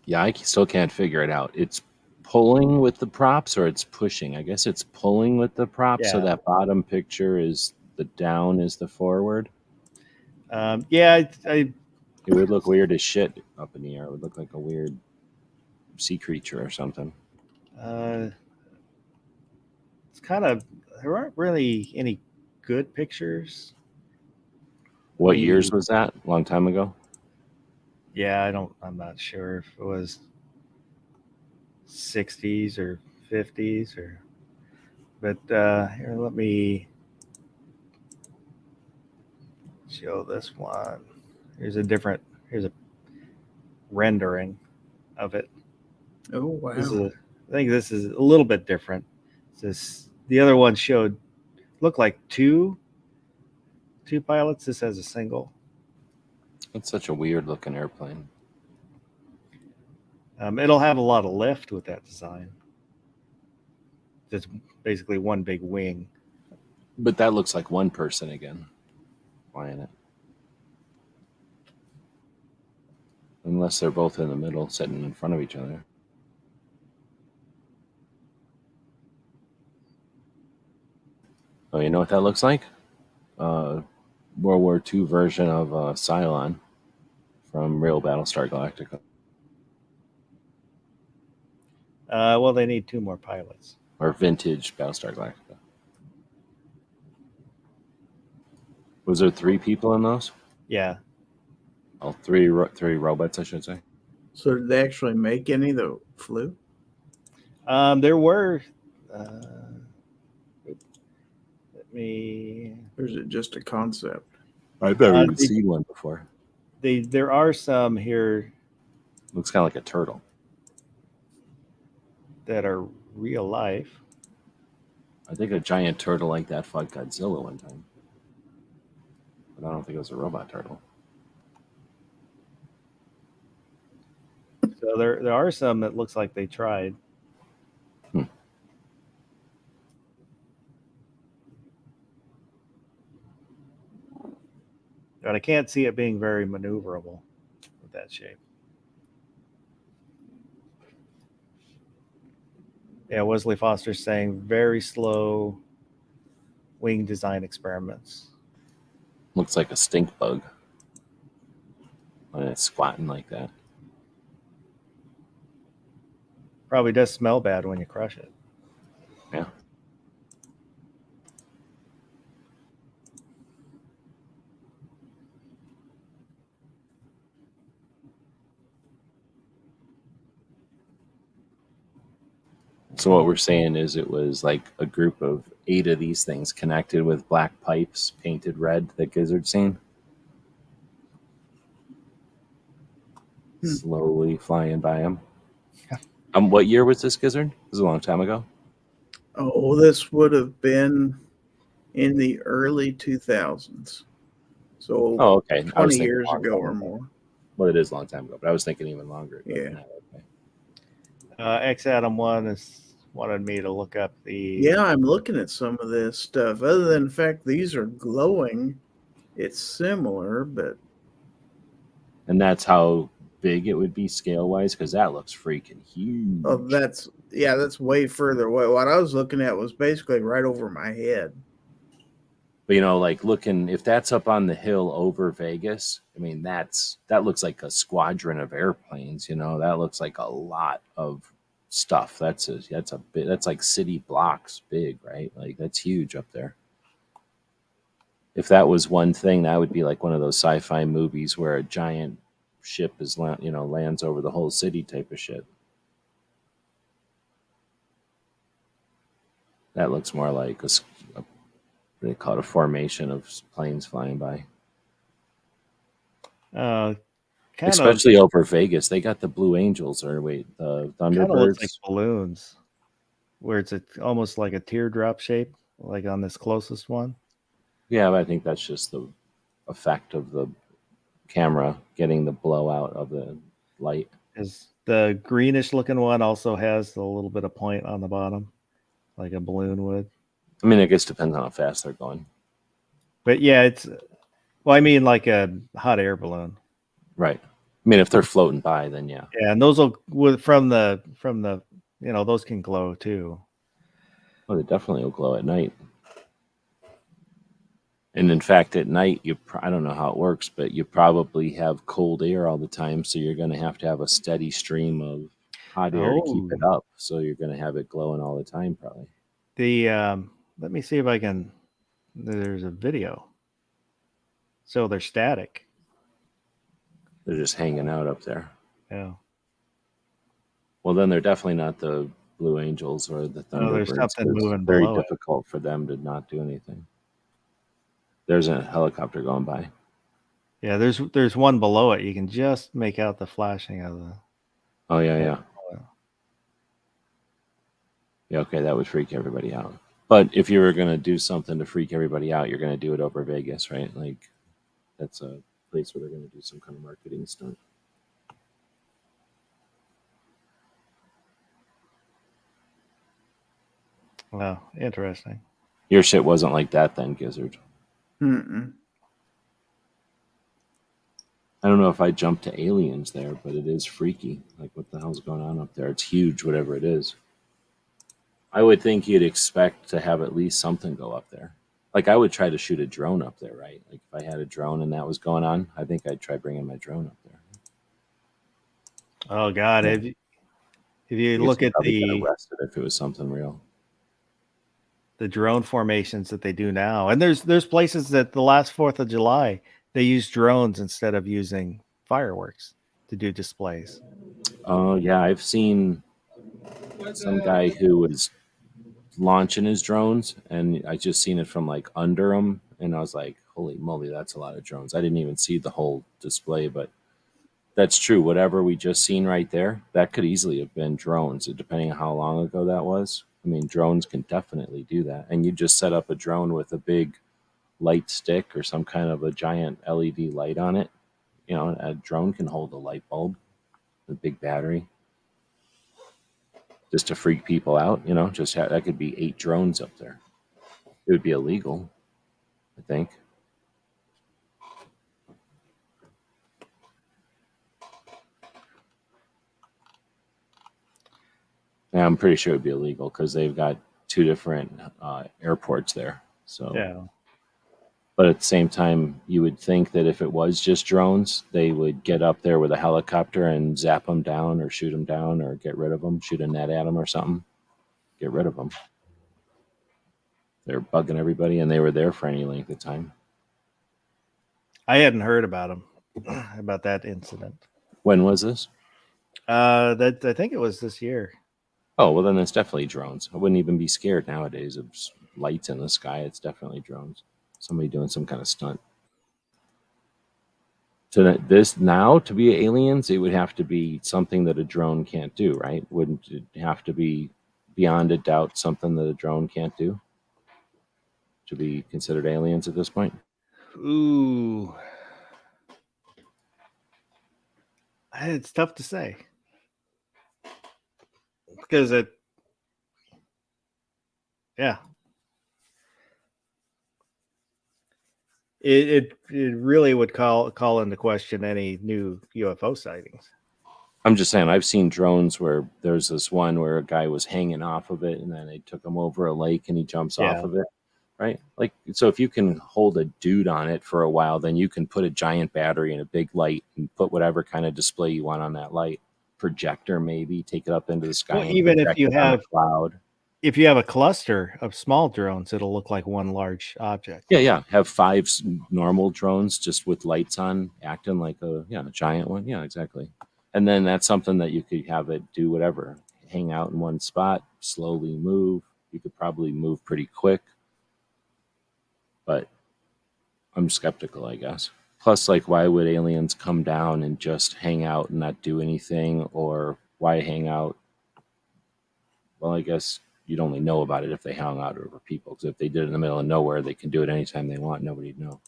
Yeah, I still can't figure it out. It's pulling with the props or it's pushing. I guess it's pulling with the props. So Yeah. that bottom picture is the down is the forward. Yeah, It would look weird as shit up in the air. It would look like a weird sea creature or something. it's kind of, there aren't really any good pictures. What years was that? A long time ago? Yeah, I'm not sure if it was 60s or 50s but here, let me show this one. Here's a rendering of it. Oh wow! I think this is a little bit different. The other one looked like two pilots. This has a single. It's such a weird looking airplane. It'll have a lot of lift with that design. It's basically one big wing. But that looks like one person again flying it. Unless they're both in the middle, sitting in front of each other. Oh, you know what that looks like? World War II version of Cylon from real Battlestar Galactica. Well, they need two more pilots. Or vintage Battlestar Galactica. Was there 3 people in those? Yeah. Oh, three robots, I should say. So did they actually make any that flew? There were. Let me. Or is it just a concept? I've never even seen one before. There are some here Looks kind of like a turtle. that are real life. I think a giant turtle like that fought Godzilla one time. But I don't think it was a robot turtle. So there are some that looks like they tried. But I can't see it being very maneuverable with that shape. Yeah, Wesley Foster's saying very slow wing design experiments. Looks like a stink bug when it's squatting like that. Probably does smell bad when you crush it. Yeah. So what we're saying is it was like a group of 8 of these things connected with black pipes painted red that Gizzard's seen. Slowly flying by him. What year was this, Gizzard? This was a long time ago. Oh, this would have been in the early 2000s. So Oh, okay. 20 years ago or more. Well, it is a long time ago, but I was thinking even longer. Yeah. Okay. X Adam 1 has wanted me to look up the. Yeah, I'm looking at some of this stuff. Other than the fact these are glowing, it's similar, but. And that's how big it would be scale-wise, because that looks freaking huge. Oh, that's way further away. What I was looking at was basically right over my head. But you know, like looking, if that's up on the hill over Vegas, I mean, that looks like a squadron of airplanes. You know, that looks like a lot of stuff. That's a bit. That's like city blocks big, right? Like that's huge up there. If that was one thing, that would be like one of those sci-fi movies where a giant ship lands over the whole city type of shit. That looks more like they call it a formation of planes flying by. Kind Especially over Vegas, they got the Blue Angels, or wait, the of looks Thunderbirds. like balloons, where it's almost like a teardrop shape, like on this closest one. Yeah, but I think that's just the effect of the camera getting the blowout of the light. Is the greenish looking one also has a little bit of point on the bottom, like a balloon would. I mean, I guess it depends on how fast they're going. But yeah, well, I mean, like a hot air balloon. Right. I mean, if they're floating by, then yeah. Yeah, and those will from the those can glow too. Well, they definitely will glow at night. And in fact, at night, I don't know how it works, but you probably have cold air all the time, so you're going to have a steady stream of hot air to keep it up. So you're going to have it glowing all the time, probably. Let me see if I can. There's a video. So they're static. They're just hanging out up there. Yeah. Well, then they're definitely not the Blue Angels or the Thunderbirds. There's something moving very below difficult for them to not do anything. There's a helicopter going by. Yeah, there's one below it. You can just make out the flashing of the. Oh yeah. Yeah, okay, that would freak everybody out. But if you were going to do something to freak everybody out, you're going to do it over Vegas, right? Like, that's a place where they're going to do some kind of marketing stunt. Wow, interesting. Your shit wasn't like that then, Gizzard. Mm-mm. I don't know if I jumped to aliens there, but it is freaky. Like, what the hell's going on up there? It's huge, whatever it is. I would think you'd expect to have at least something go up there. Like, I would try to shoot a drone up there, right? Like, if I had a drone and that was going on, I think I'd try bringing my drone up there. Oh God, Yeah. if you look at Get arrested if it was something real. the drone formations that they do now, and there's places that the last 4th of July they use drones instead of using fireworks to do displays. Oh yeah, I've seen some guy who was launching his drones, and I just seen it from like under him, and I was like, "Holy moly, that's a lot of drones!" I didn't even see the whole display, but that's true. Whatever we just seen right there, that could easily have been drones, depending on how long ago that was. I mean, drones can definitely do that, and you just set up a drone with a big light stick or some kind of a giant LED light on it. You know, a drone can hold a light bulb, a big battery, just to freak people out. You know, that could be 8 drones up there. It would be illegal, I think. Yeah, I'm pretty sure it would be illegal because they've got 2 different airports there. So Yeah. But at the same time, you would think that if it was just drones, they would get up there with a helicopter and zap them down or shoot them down or get rid of them, shoot a net at them or something, get rid of them. They're bugging everybody, and they were there for any length of time. I hadn't heard about them, about that incident. When was this? That I think it was this year. Oh, well, then it's definitely drones. I wouldn't even be scared nowadays of lights in the sky. It's definitely drones. Somebody doing some kind of stunt. To be aliens, it would have to be something that a drone can't do, right? Wouldn't it have to be beyond a doubt something that a drone can't do to be considered aliens at this point? Ooh, it's tough to say because it really would call into question any new UFO sightings. I'm just saying, I've seen drones where there's this one where a guy was hanging off of it, and then they took him over a lake, and he jumps off of it. right? Like, so if you can hold a dude on it for a while, then you can put a giant battery and a big light and put whatever kind of display you want on that light. Projector, maybe take it up into the sky. Well, and even if project you it on a have cloud. if you have a cluster of small drones, it'll look like one large object. Yeah. Have 5 normal drones just with lights on, acting like a giant one. Yeah, exactly. And then that's something that you could have it do whatever. Hang out in one spot, slowly move. You could probably move pretty quick. But I'm skeptical, I guess. Plus, like, why would aliens come down and just hang out and not do anything? Or why hang out? Well, I guess you'd only know about it if they hung out over people. Because if they did it in the middle of nowhere, they can do it anytime they want. Nobody'd know.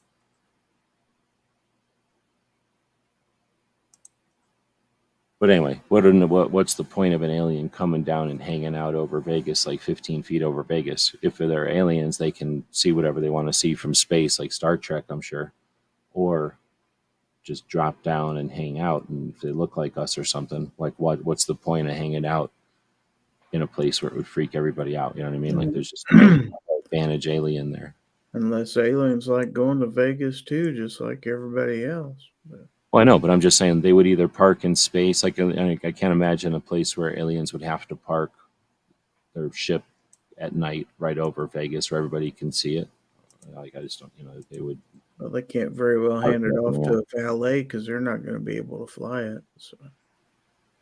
But anyway, what's the point of an alien coming down and hanging out over Vegas, like 15 feet over Vegas? If they're aliens, they can see whatever they want to see from space, like Star Trek, I'm sure. Or just drop down and hang out. And if they look like us or something, like what's the point of hanging out in a place where it would freak everybody out? You know what I mean? Like, there's just no advantage alien there. Unless aliens like going to Vegas too, just like everybody else. But Well, I know, but I'm just saying they would either park in space. Like, I can't imagine a place where aliens would have to park their ship at night right over Vegas where everybody can see it. Like, I just don't, they would. well, they can't very well hand it off Yeah. to a valet because they're not going to be able to fly it. So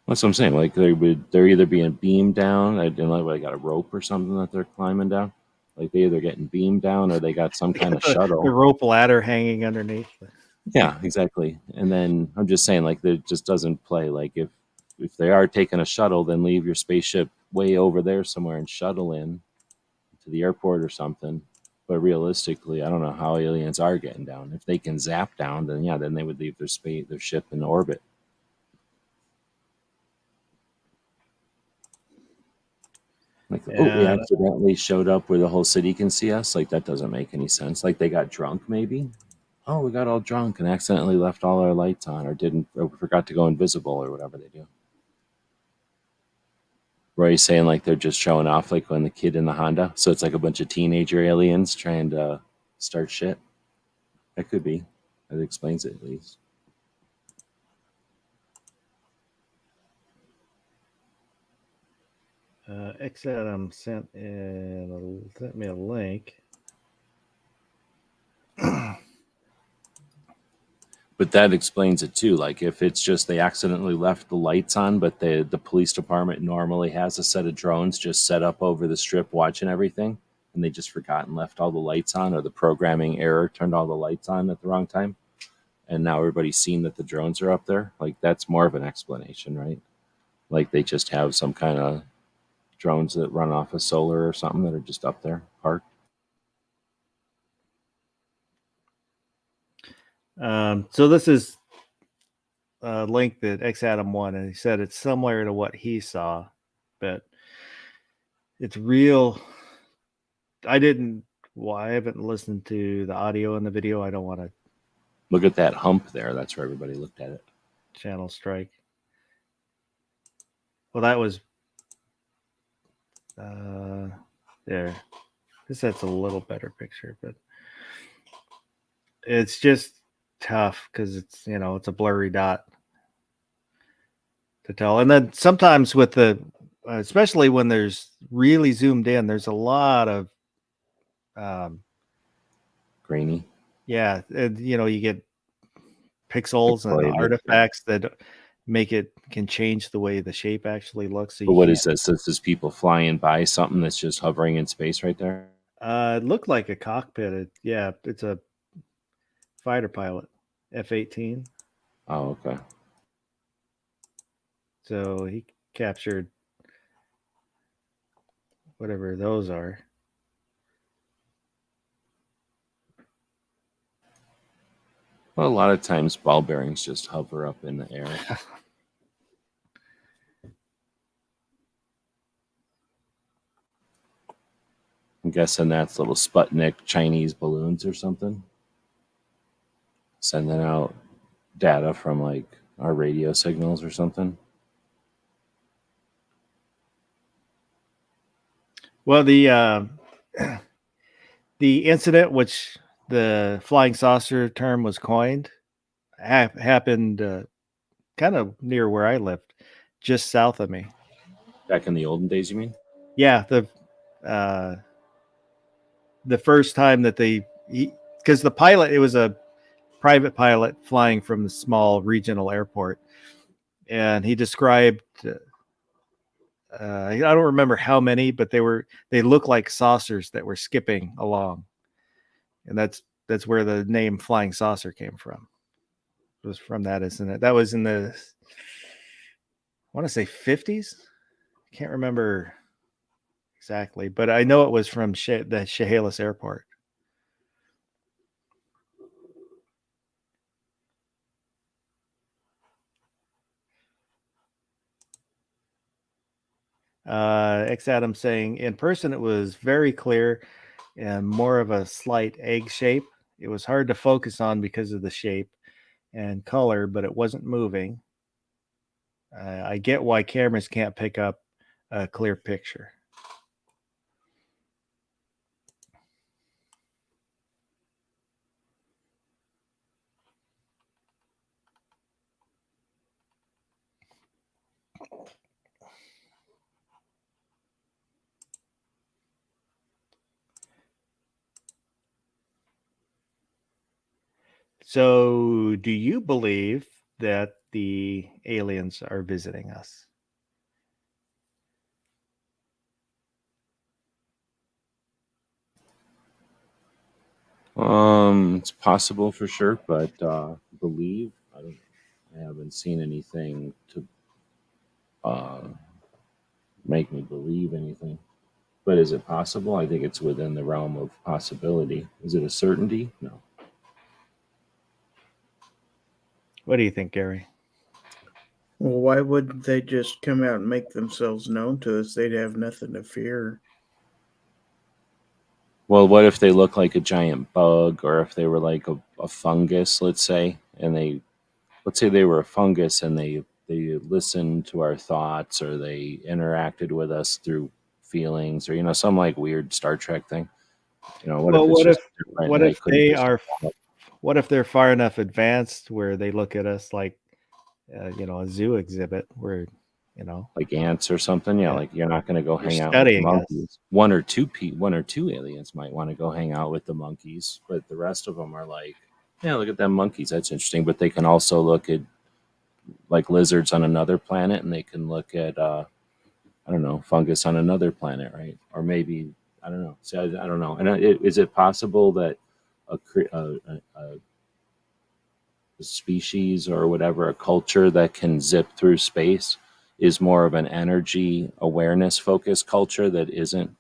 That's what I'm saying. Like, they're either being beamed down, and like they got a rope or something that they're climbing down. Like, they either getting beamed down or they got some kind of shuttle. The rope ladder hanging underneath. Yeah, exactly. And then I'm just saying, like, it just doesn't play. Like, if they are taking a shuttle, then leave your spaceship way over there somewhere and shuttle in to the airport or something. But realistically, I don't know how aliens are getting down. If they can zap down, then then they would leave their ship in orbit. Like, we Yeah. accidentally showed up where the whole city can see us. Like, that doesn't make any sense. Like, they got drunk, maybe. Oh, we got all drunk and accidentally left all our lights on, or forgot to go invisible, or whatever they do. Roy's saying, like, they're just showing off, like when the kid in the Honda. So it's like a bunch of teenager aliens trying to start shit. That could be. That explains it, at least. X-Adam sent me a link. But that explains it too. Like, if it's just they accidentally left the lights on, but the police department normally has a set of drones just set up over the strip watching everything, and they just forgot and left all the lights on, or the programming error turned all the lights on at the wrong time, and now everybody's seen that the drones are up there. Like, that's more of an explanation, right? Like, they just have some kind of drones that run off of solar or something that are just up there parked. So this is a link that X-Adam won, and he said it's similar to what he saw, but it's real. I haven't listened to the audio in the video. I don't want to Look at that hump there. That's where everybody looked at it. channel strike. Well, that was there. That's a little better picture, but it's just tough because it's it's a blurry dot to tell. And then sometimes with the especially when there's really zoomed in, there's a lot of Grainy. yeah, and, you get pixels and Pixelated, artifacts that can change the way the shape actually looks. So But what is this? This is people flying by something that's just hovering in space right there? It looked like a cockpit. It's a fighter pilot, F-18. Oh, okay. So he captured whatever those are. Well, a lot of times ball bearings just hover up in the air. I'm guessing that's little Sputnik Chinese balloons or something. Sending out data from like our radio signals or something. Well, the The incident, which the flying saucer term was coined, happened kind of near where I lived, just south of me. Back in the olden days, you mean? Yeah, the first time that because the pilot, it was a private pilot flying from the small regional airport, and he described I don't remember how many, but they looked like saucers that were skipping along, and that's where the name flying saucer came from. It was from that, isn't it? That was in the, I want to say 50s. I can't remember exactly, but I know it was from the Chehalis Airport. X Adam saying in person it was very clear and more of a slight egg shape. It was hard to focus on because of the shape and color, but it wasn't moving. I get why cameras can't pick up a clear picture. So, do you believe that the aliens are visiting us? It's possible for sure, but believe I don't. I haven't seen anything to uh, make me believe anything. But is it possible? I think it's within the realm of possibility. Is it a certainty? No. What do you think, Gary? Well, why wouldn't they just come out and make themselves known to us? They'd have nothing to fear. Well, what if they look like a giant bug, or if they were like a fungus, let's say, and let's say they were a fungus and they listened to our thoughts, or they interacted with us through feelings, or some like weird Star Trek thing. What Well, if it's just different what and they if couldn't they just are what if they're far enough advanced where they look at us like a zoo exhibit where like ants or something? Yeah, Yeah. like you're not going to go They're hang out with studying us. monkeys. One or two aliens might want to go hang out with the monkeys, but the rest of them are like, yeah, look at them monkeys. That's interesting. But they can also look at like lizards on another planet, and they can look at I don't know, fungus on another planet, right? Or maybe I don't know. See, I don't know. And is it possible that a species or whatever, a culture that can zip through space, is more of an energy awareness focused culture that isn't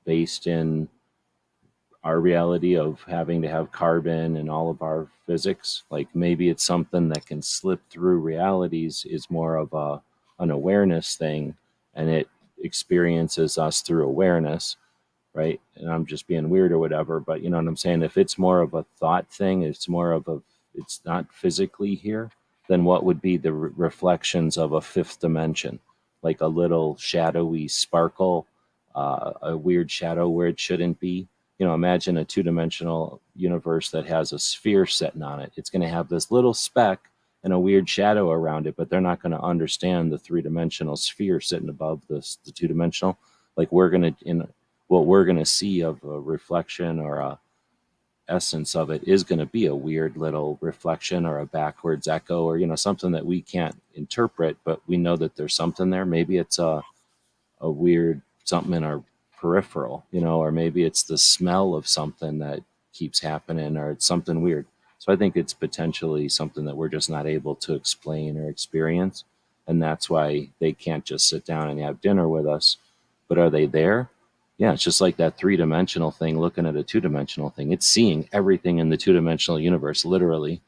based in our reality of having to have carbon and all of our physics? Like maybe it's something that can slip through realities, is more of an awareness thing, and it experiences us through awareness, right? And I'm just being weird or whatever, but you know what I'm saying? If it's more of a thought thing, it's not physically here, then what would be the reflections of a fifth dimension? Like a little shadowy sparkle, a weird shadow where it shouldn't be. Imagine a two-dimensional universe that has a sphere sitting on it. It's going to have this little speck and a weird shadow around it, but they're not going to understand the three-dimensional sphere sitting above the two-dimensional. Like what we're going to see of a reflection or a essence of it is going to be a weird little reflection or a backwards echo, or something that we can't interpret, but we know that there's something there. Maybe it's a weird something in our peripheral, or maybe it's the smell of something that keeps happening, or it's something weird. So I think it's potentially something that we're just not able to explain or experience, and that's why they can't just sit down and have dinner with us. But are they there? Yeah, it's just like that three-dimensional thing looking at a two-dimensional thing. It's seeing everything in the two-dimensional universe, literally.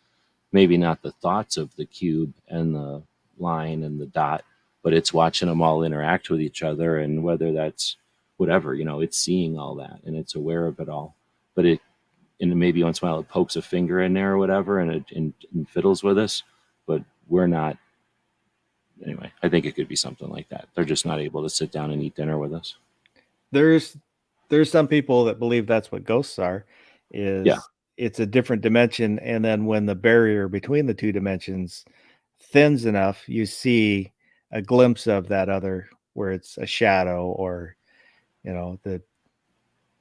Maybe not the thoughts of the cube and the line and the dot, but it's watching them all interact with each other, and whether that's whatever, it's seeing all that and it's aware of it all. But and maybe once in a while it pokes a finger in there or whatever, and and fiddles with us, but we're not. Anyway, I think it could be something like that. They're just not able to sit down and eat dinner with us. There's there's some people that believe that's what ghosts are. Is Yeah. it's a different dimension, and then when the barrier between the two dimensions thins enough, you see a glimpse of that other, where it's a shadow, or the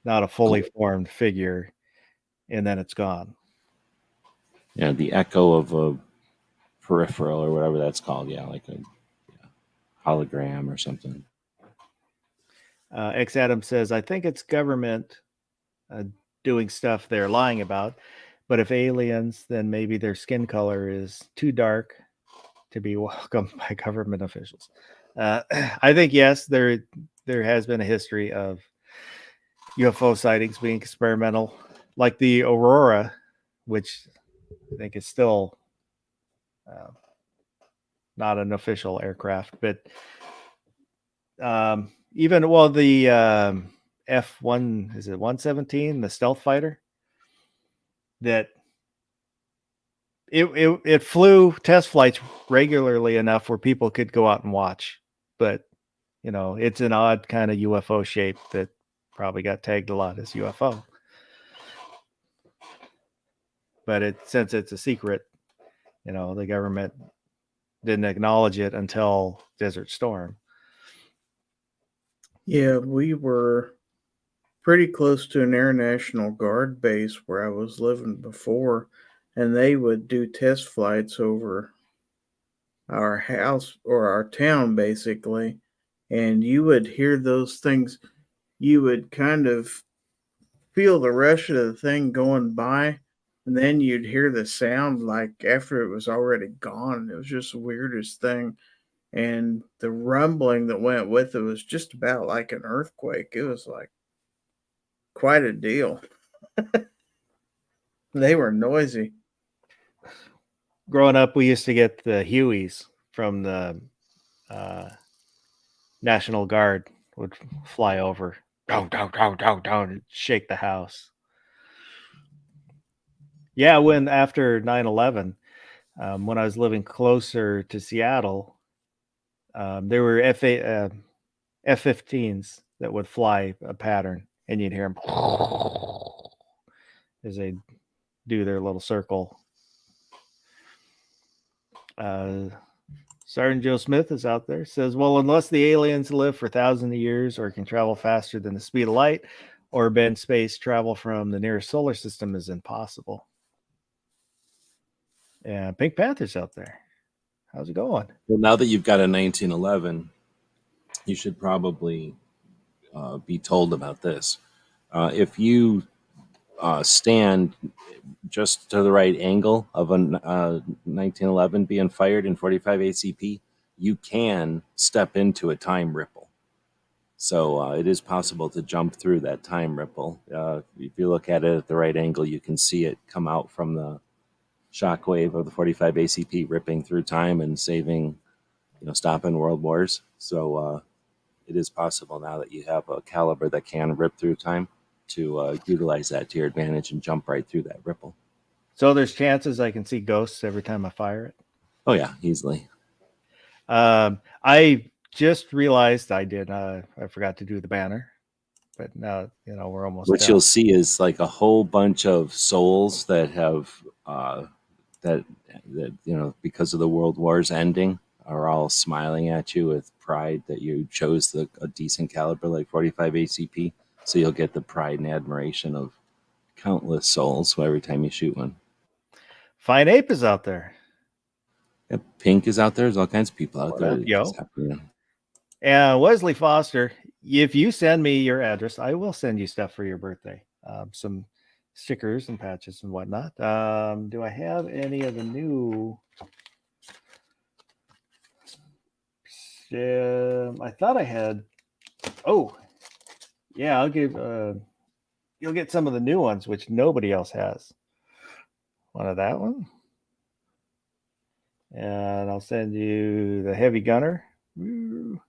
not a fully formed figure, and then it's gone. Yeah, the echo of a peripheral or whatever that's called. Yeah, like a hologram or something. X Adam says, I think it's government doing stuff they're lying about, but if aliens, then maybe their skin color is too dark to be welcomed by government officials. I think yes, there has been a history of UFO sightings being experimental, like the Aurora, which I think is still not an official aircraft, but even the F1, is it 117, the stealth fighter, that it flew test flights regularly enough where people could go out and watch, but it's an odd kind of UFO shape that probably got tagged a lot as UFO. But since it's a secret, the government didn't acknowledge it until Desert Storm. Yeah, we were pretty close to an Air National Guard base where I was living before, and they would do test flights over our house or our town, basically. And you would hear those things. You would kind of feel the rush of the thing going by, and then you'd hear the sound like after it was already gone. It was just the weirdest thing. And the rumbling that went with it was just about like an earthquake. It was like quite a deal. They were noisy. Growing up, we used to get the Hueys from the National Guard, would fly over, down, and shake the house. Yeah, when after 9/11, when I was living closer to Seattle, there were F-15s that would fly a pattern, and you'd hear them as they do their little circle. Sergeant Joe Smith is out there, says, well, unless the aliens live for thousands of years or can travel faster than the speed of light or bend space, travel from the nearest solar system is impossible. And Pink Panther's out there. How's it going? Well, now that you've got a 1911, you should probably be told about this. If you stand just to the right angle of a 1911 being fired in 45 ACP, you can step into a time ripple. So it is possible to jump through that time ripple. If you look at it at the right angle, you can see it come out from the shockwave of the 45 ACP ripping through time and saving, stopping world wars. So it is possible now that you have a caliber that can rip through time to utilize that to your advantage and jump right through that ripple. So there's chances I can see ghosts every time I fire it? Oh, yeah, easily. I just realized I forgot to do the banner, but now, we're almost What done. you'll see is like a whole bunch of souls that have, that because of the world wars ending, are all smiling at you with pride that you chose a decent caliber like 45 ACP. So you'll get the pride and admiration of countless souls every time you shoot one. Fine Ape is out there. Yeah, Pink is out there. There's all kinds of people out What there. up, yo? It's happening. And Wesley Foster, if you send me your address, I will send you stuff for your birthday. Some stickers and patches and whatnot. Do I have any of the new? I thought I had. Oh, yeah, I'll give. You'll get some of the new ones, which nobody else has. One of that one. And I'll send you the Heavy Gunner. Woo.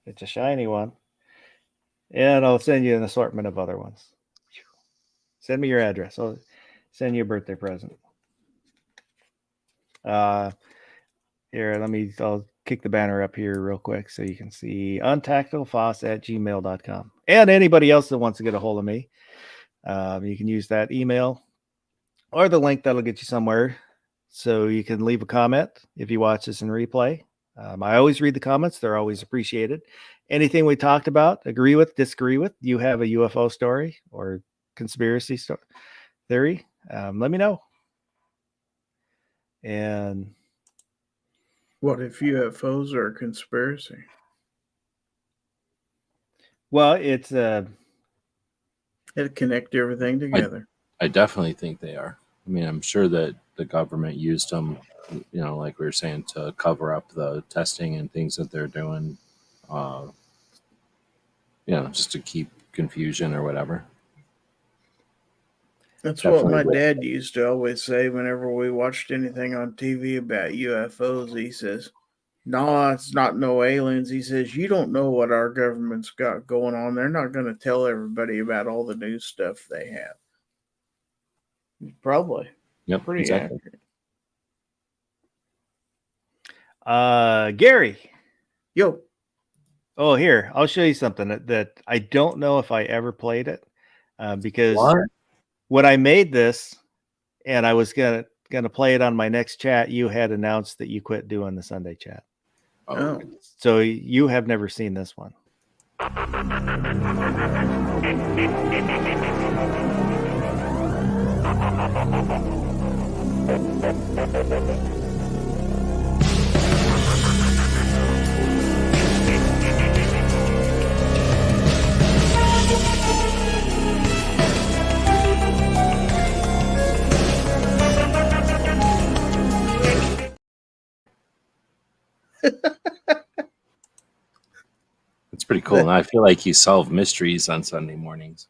It's a shiny one. And I'll send you an assortment of other ones. Send me your address. I'll send you a birthday present. Here, I'll kick the banner up here real quick so you can see untacticalfoss@gmail.com. And anybody else that wants to get a hold of me, you can use that email or the link that'll get you somewhere. So you can leave a comment if you watch this in replay. I always read the comments. They're always appreciated. Anything we talked about, agree with, disagree with, you have a UFO story or conspiracy theory, let me know. And What if UFOs are a conspiracy? well, it's It'll connect everything together. I definitely think they are. I mean, I'm sure that the government used them, like we were saying, to cover up the testing and things that they're doing, just to keep confusion or whatever. That's what my Definitely. dad used to always say whenever we watched anything on TV about UFOs. He says, "No, it's not no aliens." He says, "You don't know what our government's got going on. They're not going to tell everybody about all the new stuff they have." Probably. Yep, Pretty exactly. accurate. Gary. Yo. Oh, here, I'll show you something that I don't know if I ever played it because What? when I made this and I was gonna play it on my next chat, you had announced that you quit doing the Sunday chat. Oh. So you have never seen this one. It's pretty cool. And I feel like you solve mysteries on Sunday mornings.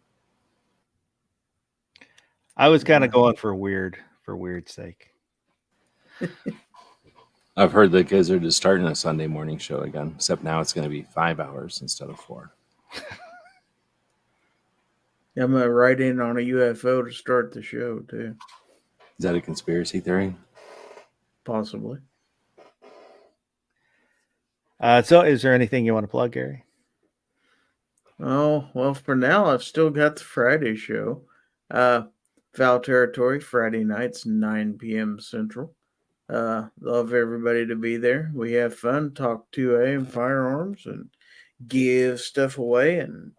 I was kind of going for weird sake. I've heard that Gizzard is starting a Sunday morning show again, except now it's going to be 5 hours instead of 4. I'm going to write in on a UFO to start the show, too. Is that a conspiracy theory? Possibly. So is there anything you want to plug, Gary? Oh, well, for now, I've still got the Friday show. Foul Territory, Friday nights, 9 p.m. Central. Love everybody to be there. We have fun, talk 2A and firearms, and give stuff away. And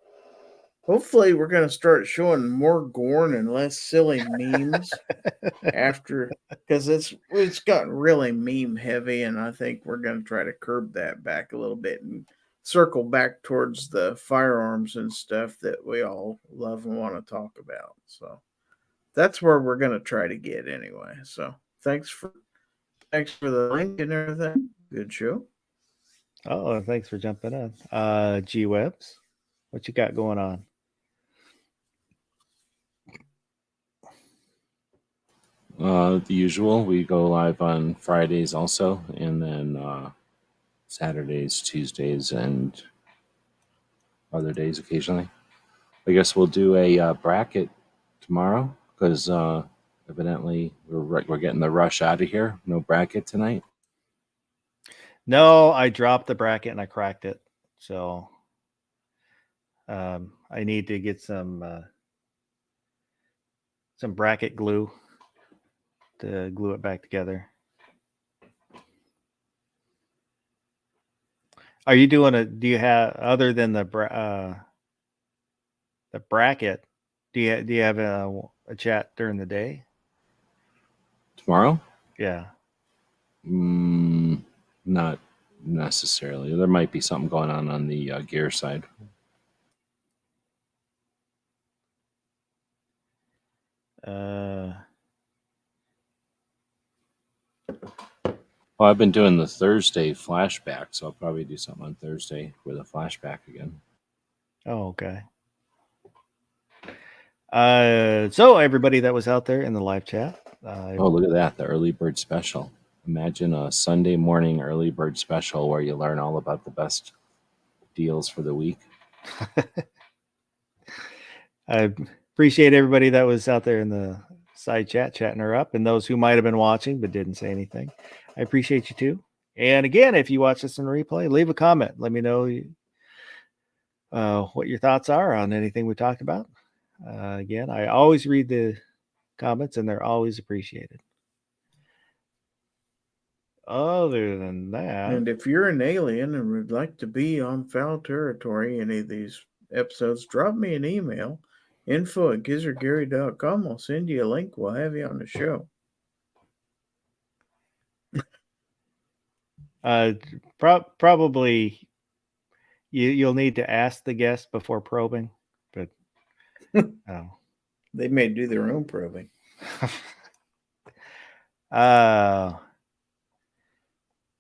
hopefully we're going to start showing more gore and less silly memes after, because it's gotten really meme heavy, and I think we're going to try to curb that back a little bit and circle back towards the firearms and stuff that we all love and want to talk about. So that's where we're going to try to get anyway. So thanks for the link and everything. Good show. Oh, thanks for jumping in. G Webs, what you got going on? The usual. We go live on Fridays also, and then Saturdays, Tuesdays, and other days occasionally. I guess we'll do a bracket tomorrow because evidently we're getting the rush out of here. No bracket tonight. No, I dropped the bracket and I cracked it. So I need to get some bracket glue to glue it back together. Are you doing do you have, other than the bracket, do you have a chat during the day? Tomorrow? Yeah. Not necessarily. There might be something going on the gear side. Well, I've been doing the Thursday flashback, so I'll probably do something on Thursday with a flashback again. Oh, okay. So everybody that was out there in the live chat. Oh, look at that. The early bird special. Imagine a Sunday morning early bird special where you learn all about the best deals for the week. I appreciate everybody that was out there in the side chat chatting her up, and those who might have been watching but didn't say anything. I appreciate you too. And again, if you watch this in replay, leave a comment. Let me know what your thoughts are on anything we talked about. Again, I always read the comments and they're always appreciated. Other than that, And if you're an alien and would like to be on Foul Territory, any of these episodes, drop me an email, info@gizzardgary.com. I'll send you a link. We'll have you on the show. probably you'll need to ask the guest before probing, but They may do their own probing.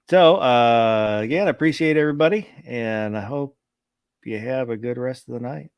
So again, I appreciate everybody, and I hope you have a good rest of the night.